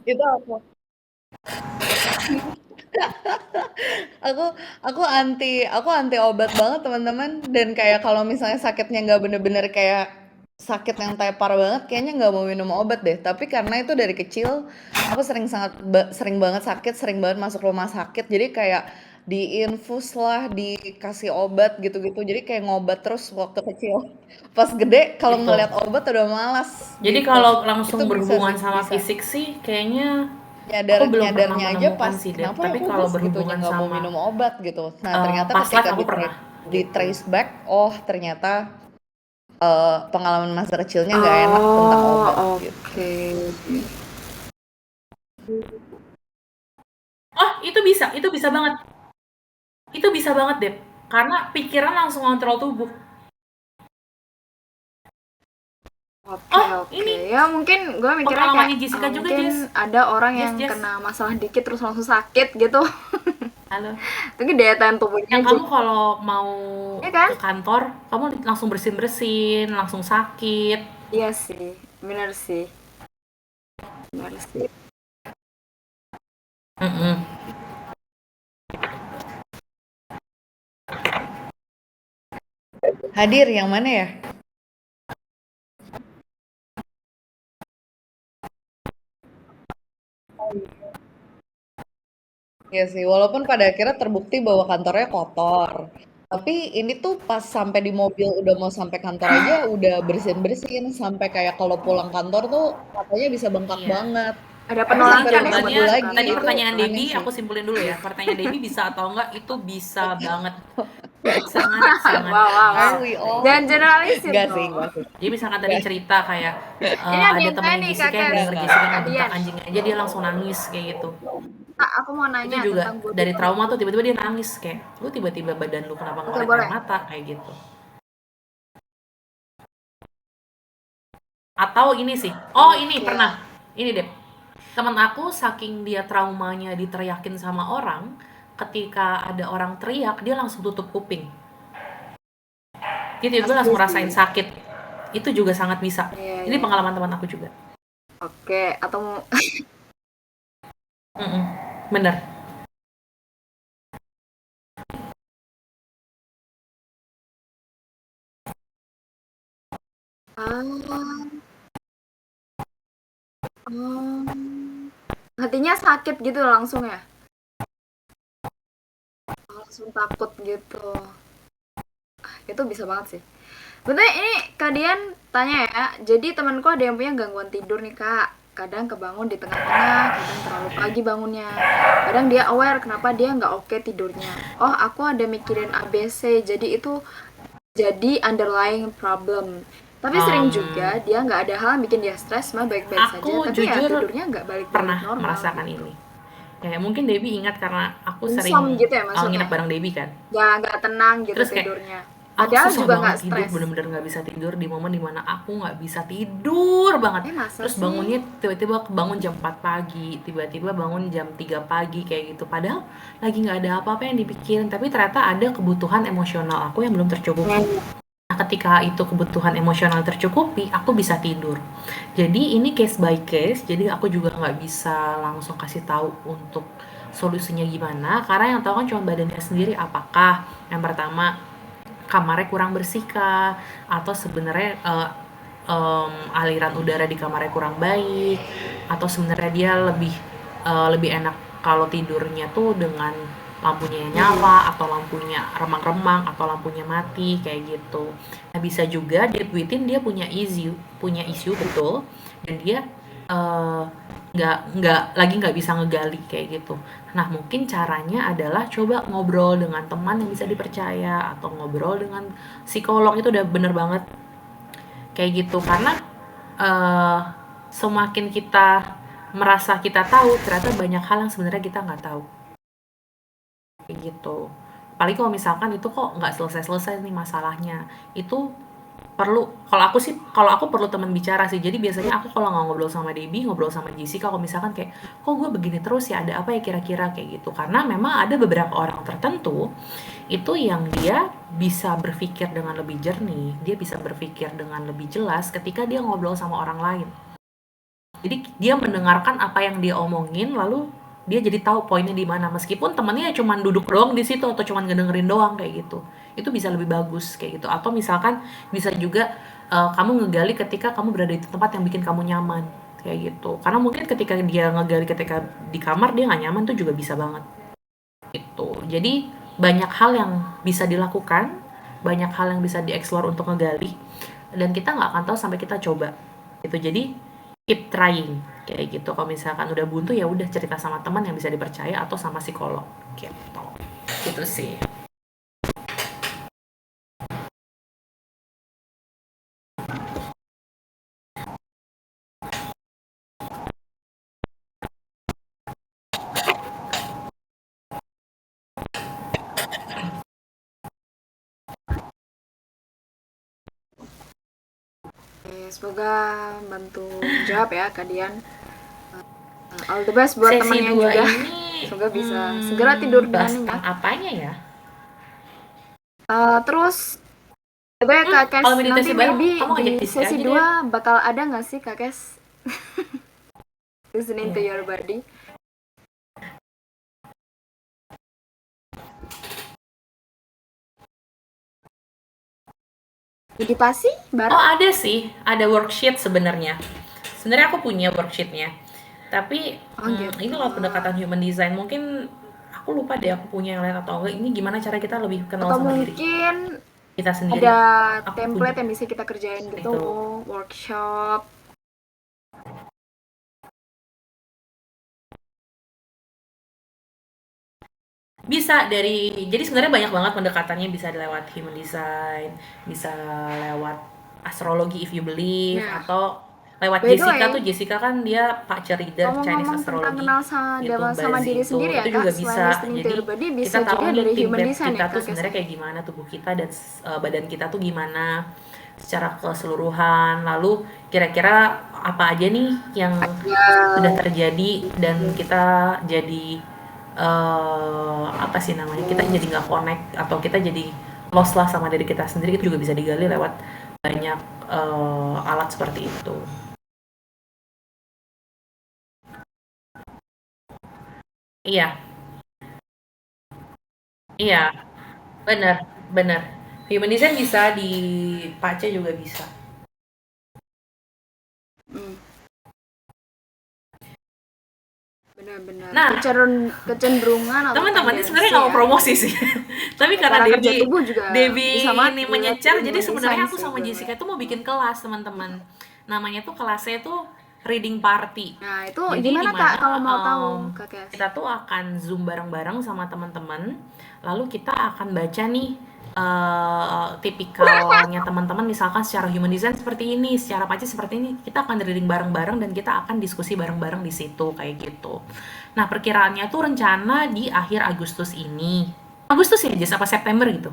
itu aku aku anti obat banget teman-teman dan kayak kalau misalnya sakitnya nggak bener-bener kayak sakit yang tepar banget kayaknya nggak mau minum obat deh tapi karena itu dari kecil aku sering banget sakit sering banget masuk rumah sakit jadi kayak diinfus lah dikasih obat gitu-gitu jadi kayak ngobat terus waktu kecil pas gede kalau
gitu.
ngeliat obat udah malas
Jadi
gitu
kalau
itu
langsung
bisa
berhubungan
sih
sama
bisa
fisik sih kayaknya aku belum pernah
nyadarnya aja
menemukan
pas
sih, Dep.
kenapa ya
Tapi
aku
kalau
kok segitunya
berhubungan
nggak mau
sama
minum obat gitu. Nah ternyata
past life
ketika
aku pernah
di
gitu.
trace back, oh ternyata pengalaman masa kecilnya nggak enak tentang
Oh,
obat
oke.
gitu.
Oh, itu bisa banget. Itu bisa banget, Dep. Karena pikiran langsung kontrol tubuh.
Oke,
Oh,
oke.
ini
Ya mungkin gue mikirnya kayak
pengalamannya Jessica juga,
mungkin
Jess.
ada orang
Jess,
yang
Jess.
kena masalah dikit terus langsung sakit gitu.
Halo.
Tapi daya tahan tubuhnya
Yang
aja.
kamu kalau mau
Iya kan?
ke kantor, kamu langsung bersin-bersin, langsung sakit.
Iya sih, benar sih. Benar sih.
Mm-mm.
Hadir yang mana ya? Iya sih, walaupun pada akhirnya terbukti bahwa kantornya kotor. Tapi ini tuh pas sampai di mobil udah mau sampai kantor aja udah bersin-bersin sampai kayak kalau pulang kantor tuh katanya bisa bengkak
Iya.
banget.
Ada
Tapi
Jadi
sampai
penolakan ya
rumah
buat
jawabannya
sakit
buka
lagi
tadi
itu
kantor.
pertanyaan
aneh
Debbie,
sih.
aku simpulin dulu ya. Pertanyaan Debbie bisa atau enggak itu bisa banget. Sangat sangat
Wow, wow,
Are
wow.
we all?
Jangan generalisir
Enggak sih,
dong.
enggak sih.
Jadi misalkan tadi
Enggak.
cerita kayak
Ini ada
ada
yang tanya
temennya
nih,
Jessica yang
Kakak.
denger
Enggak.
Jessica
Kak
ngebentak
Dian.
anjingnya aja dia langsung nangis kayak gitu.
Kak, aku mau
Itu
nanya
juga
tentang body
dari trauma tuh
positive.
tiba-tiba dia nangis kayak, lu tiba-tiba badan lu kenapa
Oke,
ngeluarin air
boleh.
mata kayak gitu. Atau ini sih, oh ini
Oke.
pernah, ini deh, teman aku saking dia traumanya diteriakin sama orang, ketika ada orang teriak dia langsung tutup kuping. Dia tiba-tiba langsung
Asli
ngerasain
sih.
sakit. Itu juga sangat bisa.
Iya,
Ini
iya.
pengalaman teman aku juga.
Oke, atau mau
Mm-mm, bener.
ah, oh. Hatinya sakit gitu langsung ya? Langsung takut gitu. Itu bisa banget sih. Bener ini kalian tanya ya. Jadi temanku ada yang punya gangguan tidur nih kak. Kadang kebangun di tengah-tengah, kadang terlalu pagi bangunnya. Kadang dia aware kenapa dia nggak oke tidurnya. Oh aku ada mikirin ABC, jadi itu jadi underlying problem. Tapi sering juga dia nggak ada hal yang bikin dia stres, mah baik-baik saja.
Aku
Tapi ya
jujur
tidurnya nggak balik-balik
pernah
normal
merasakan
gitu.
ini. Kayak mungkin Debbie ingat karena aku sering
Insom gitu ya
nginep
maksudnya.
bareng Debbie kan.
Nggak tenang gitu
Terus kayak
tidurnya.
aku
Padahal
susah
juga nggak
banget tidur,
stres.
bener-bener nggak bisa tidur di momen dimana aku nggak bisa tidur banget.
Masa
Terus
sih?
bangunnya tiba-tiba bangun jam 4 pagi, tiba-tiba bangun jam 3 pagi kayak gitu. Padahal lagi nggak ada apa-apa yang dipikirin, tapi ternyata ada kebutuhan emosional aku yang belum tercukupi. Nah, ketika itu kebutuhan emosional tercukupi, aku bisa tidur. Jadi ini case by case, jadi aku juga nggak bisa langsung kasih tahu untuk solusinya gimana, karena yang tahu kan cuma badannya sendiri. Apakah yang pertama kamarnya kurang bersih kah, atau sebenarnya aliran udara di kamarnya kurang baik, atau sebenarnya dia lebih enak kalau tidurnya tuh dengan lampunya yang nyala atau lampunya remang-remang atau lampunya mati kayak gitu. Nah bisa juga deep within dia punya isu betul, dan dia eh, nggak bisa ngegali kayak gitu. Nah mungkin caranya adalah coba ngobrol dengan teman yang bisa dipercaya atau ngobrol dengan psikolog, itu udah bener banget kayak gitu. Karena eh, semakin kita merasa kita tahu, ternyata banyak hal yang sebenarnya kita nggak tahu kayak gitu. Apalagi kalau misalkan itu kok nggak selesai-selesai nih masalahnya, itu kalau aku perlu teman bicara sih. Jadi biasanya aku kalau nggak ngobrol sama Debbie, ngobrol sama Jessica. Kalau misalkan kayak kok gue begini terus ya, ada apa ya kira-kira kayak gitu. Karena memang ada beberapa orang tertentu itu yang dia bisa berpikir dengan lebih jernih, dia bisa berpikir dengan lebih jelas ketika dia ngobrol sama orang lain. Jadi dia mendengarkan apa yang dia omongin, lalu dia jadi tahu poinnya di mana, meskipun temennya cuma duduk doang di situ atau cuma ngedengerin doang kayak gitu. Itu bisa lebih bagus kayak gitu. Atau misalkan bisa juga kamu ngegali ketika kamu berada di tempat yang bikin kamu nyaman kayak gitu. Karena mungkin ketika dia ngegali ketika di kamar dia nggak nyaman tuh juga bisa banget gitu. Jadi banyak hal yang bisa dilakukan, banyak hal yang bisa dieksplor untuk ngegali, dan kita nggak akan tahu sampai kita coba gitu. Jadi keep trying kayak gitu. Kalau misalkan udah buntu ya udah cerita sama teman yang bisa dipercaya atau sama psikolog gitu. Gitu sih.
Semoga bantu jawab ya kalian. All the best buat
Sesi
temennya
2
juga.
ini
Semoga bisa segera tidur dengan
bahas
nyenyak.
tentang apanya ya?
Terus coba ya Kak Kes,
kalau meditasi
nanti
bareng,
maybe
kamu ngajak
di
Jessica
sesi
aja deh.
2 bakal ada nggak sih Kak Kes? Listening to your body. Meditasi
Oh
bareng?
ada sih, ada worksheet sebenarnya. Sebenarnya aku punya worksheetnya. Tapi
Gitu.
ini lewat pendekatan human design. Mungkin aku lupa deh aku punya yang lain atau enggak. Ini gimana cara kita lebih kenal
Atau
sama diri
mungkin
kita sendiri.
ada
Aku
template
punya.
yang bisa kita kerjain gitu,
Itu.
workshop.
Bisa jadi sebenarnya banyak banget pendekatannya, bisa lewat human design, bisa lewat astrologi if you believe,
Nah.
atau lewat
By the
Jessica
way,
tuh. Jessica kan dia Pace Reader Chinese
ngomong-ngomong tentang
Astrology
kenal sama,
gitu,
sama
Buzz
diri
itu.
sendiri ya
Itu
Kak,
juga
selain
bisa.
listening to
Jadi
your body,
kita
bisa
tahu
juga
nih
dari
tim
human
rep
design
kita
ya
tuh
Kak
sebenarnya
Kesha.
kayak gimana, tubuh kita dan badan kita tuh gimana secara keseluruhan. Lalu kira-kira apa aja nih yang sudah terjadi dan kita jadi apa sih namanya, kita jadi nggak connect atau kita jadi lost lah sama diri kita sendiri. Itu juga bisa digali lewat banyak alat seperti itu. Iya, iya, benar, benar. Human design bisa, di Pace juga bisa.
Benar-benar.
Nah,
Kecenderungan atau
teman-teman ini sebenarnya
tendensi
nggak mau
ya
promosi sih, tapi karena
cara kerja
Debbie
tubuh juga
Debbie
bisa banget
ini
dilihat
menyecar,
dari
jadi
human
sebenarnya
design
aku
sih
sama
gue
Jessica
ngeliat.
itu mau bikin kelas, teman-teman. Namanya tuh kelasnya tuh reading party.
Nah, itu
Jadi
gimana
dimana
Kak kalau mau tahu Kak Kes?
kita tuh akan zoom bareng-bareng sama teman-teman, lalu kita akan baca nih tipikalnya teman-teman, misalkan secara human design seperti ini, secara Pace seperti ini. Kita akan reading bareng-bareng dan kita akan diskusi bareng-bareng di situ kayak gitu. Nah, perkiraannya tuh rencana di akhir Agustus ini. Agustus ya, Jess? Apa September gitu?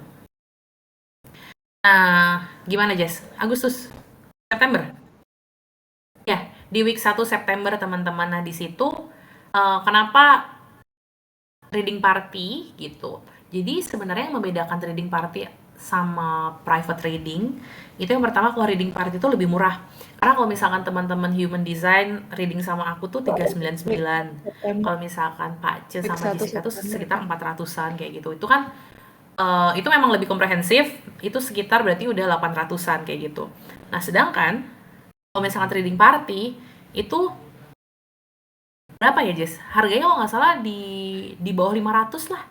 Nah, gimana, Jess? Agustus? September? Ya, di week 1 September, teman-teman. Nah, di situ kenapa reading party gitu. Jadi sebenarnya yang membedakan reading party sama private reading itu, yang pertama, kalau reading party itu lebih murah. Karena kalau misalkan teman-teman human design reading sama aku tuh 399. Kalau misalkan Pace sama Jessica tuh sekitar 400-an kayak gitu. Itu kan itu memang lebih komprehensif, itu sekitar berarti udah 800-an kayak gitu. Nah, sedangkan kalau misalkan trading party itu berapa ya, Jess? Harganya kalau nggak salah di bawah 500 lah,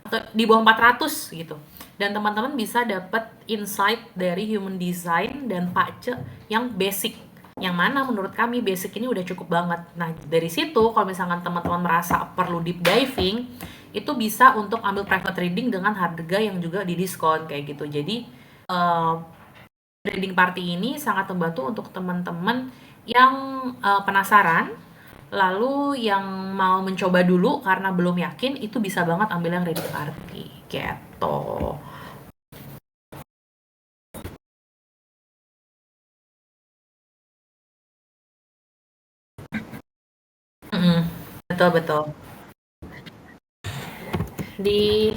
atau di bawah 400 gitu. Dan teman-teman bisa dapat insight dari human design dan Pace yang basic. Yang mana menurut kami basic ini udah cukup banget. Nah, dari situ kalau misalkan teman-teman merasa perlu deep diving, itu bisa untuk ambil private reading dengan harga yang juga didiskon kayak gitu. Jadi reading party ini sangat membantu untuk teman-teman yang penasaran, lalu yang mau mencoba dulu karena belum yakin, itu bisa banget ambil yang reading party gitu. Betul. Di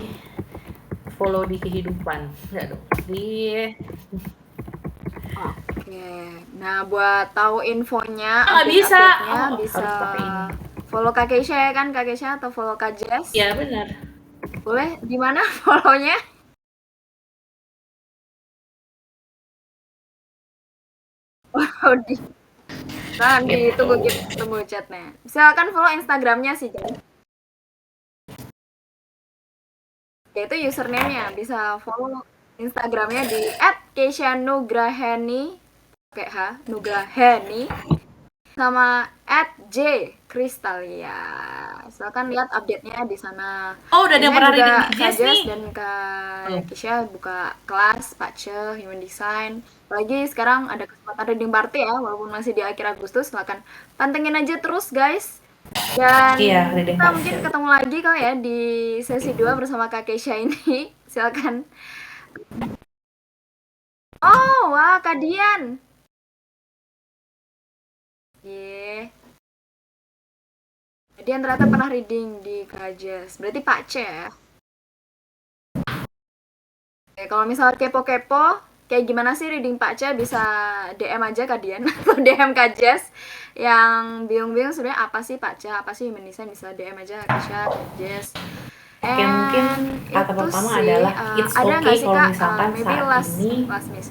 follow di kehidupan, enggak dong,
Oke. Nah, buat tahu infonya,
nggak bisa.
update-update-nya bisa
Harus pakai ini.
follow Kak Kesha ya kan, Kak Kesha, atau follow Kak Jess.
Ya, benar.
Boleh di mana follow-nya? Oh, ditunggu chatnya. Silakan follow Instagramnya sih, Jen. Itu username-nya, bisa follow Instagramnya di @keshanugraheni pakai H, Nugraheni, sama @j_kristalia. Silakan lihat update-nya di sana.
Oh, udah ada yang pernah reading di
Kak
Jess nih.
dan Kak Kesha buka kelas Pace Human Design. Apalagi sekarang ada kesempatan reading party ya, walaupun masih di akhir Agustus. Silakan pantengin aja terus, guys. Dan kita mungkin ketemu lagi kali ya di sesi 2 bersama Kak Kesha ini. Silakan. Oh, wah, Kak Dian. Dian ternyata pernah reading di Kak Jess. Berarti Pace ya. Oke, kalau misalnya kepo-kepo, kayak gimana sih reading Pace, bisa DM aja Kak Dian atau DM Kak Jess. Yang bingung-bingung sebenarnya apa sih Pace, apa sih human design, bisa DM aja Kak Jess.
Oke, mungkin kata pertama adalah it's okay kalau misalkan saat ini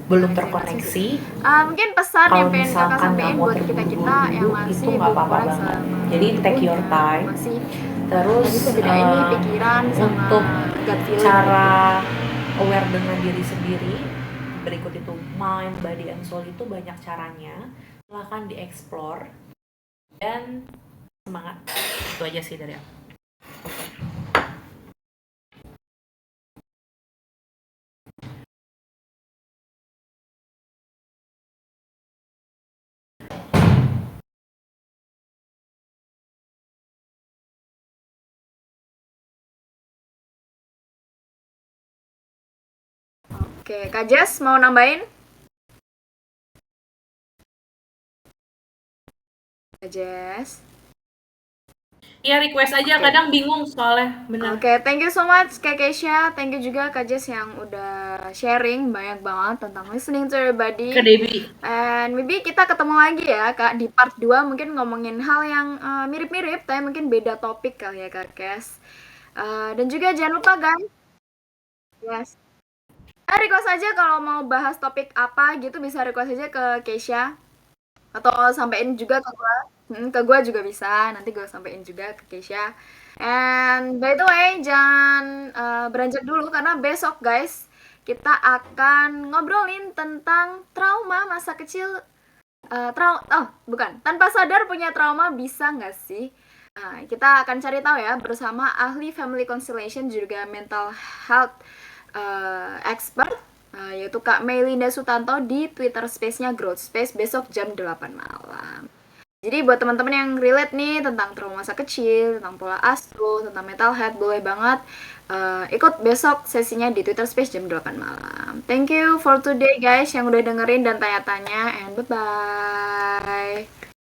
belum terkoneksi.
Mungkin pesan
Kalau
yang pengen Kakak
misalkan
sampaikan
nggak mau
buat kita-kita yang
terburu-buru,
masih
itu nggak apa-apa
berkurang
banget.
sama
Jadi take your
tubuhnya,
time.
masih
Terus
bisa bedain nih pikiran sama
untuk
gut feeling.
cara aware dengan diri sendiri, berikut itu mind, body, and soul, itu banyak caranya. Silahkan dieksplor dan semangat. Itu aja sih dari aku.
Oke, Kak Jess mau nambahin? Kak Jess.
Iya, request aja,
Oke.
kadang bingung soalnya, bener.
Oke, thank you so much Kak Keisha. Thank you juga Kak Jess yang udah sharing banyak banget tentang listening to everybody.
Ke Debbie.
And maybe kita ketemu lagi ya Kak di part 2 mungkin ngomongin hal yang mirip-mirip tapi mungkin beda topik kali ya Kak Kes. Dan juga jangan lupa guys. Yes. Request aja kalau mau bahas topik apa gitu bisa request aja ke Keisha atau sampein juga ke gua. Ke gua juga bisa. Nanti gua sampein juga ke Keisha. And by the way, jangan beranjak dulu karena besok guys kita akan ngobrolin tentang trauma masa kecil. Bukan. Tanpa sadar punya trauma bisa nggak sih? Kita akan cari tahu ya bersama ahli family constellation juga mental health expert yaitu Kak Melinda Sutanto di Twitter Space-nya Growth Space besok jam 8 malam. Jadi buat teman-teman yang relate nih tentang trauma masa kecil, tentang pola asuh, tentang mental health, boleh banget ikut besok sesinya di Twitter Space jam 8 malam. Thank you for today guys yang udah dengerin dan tanya-tanya and bye-bye.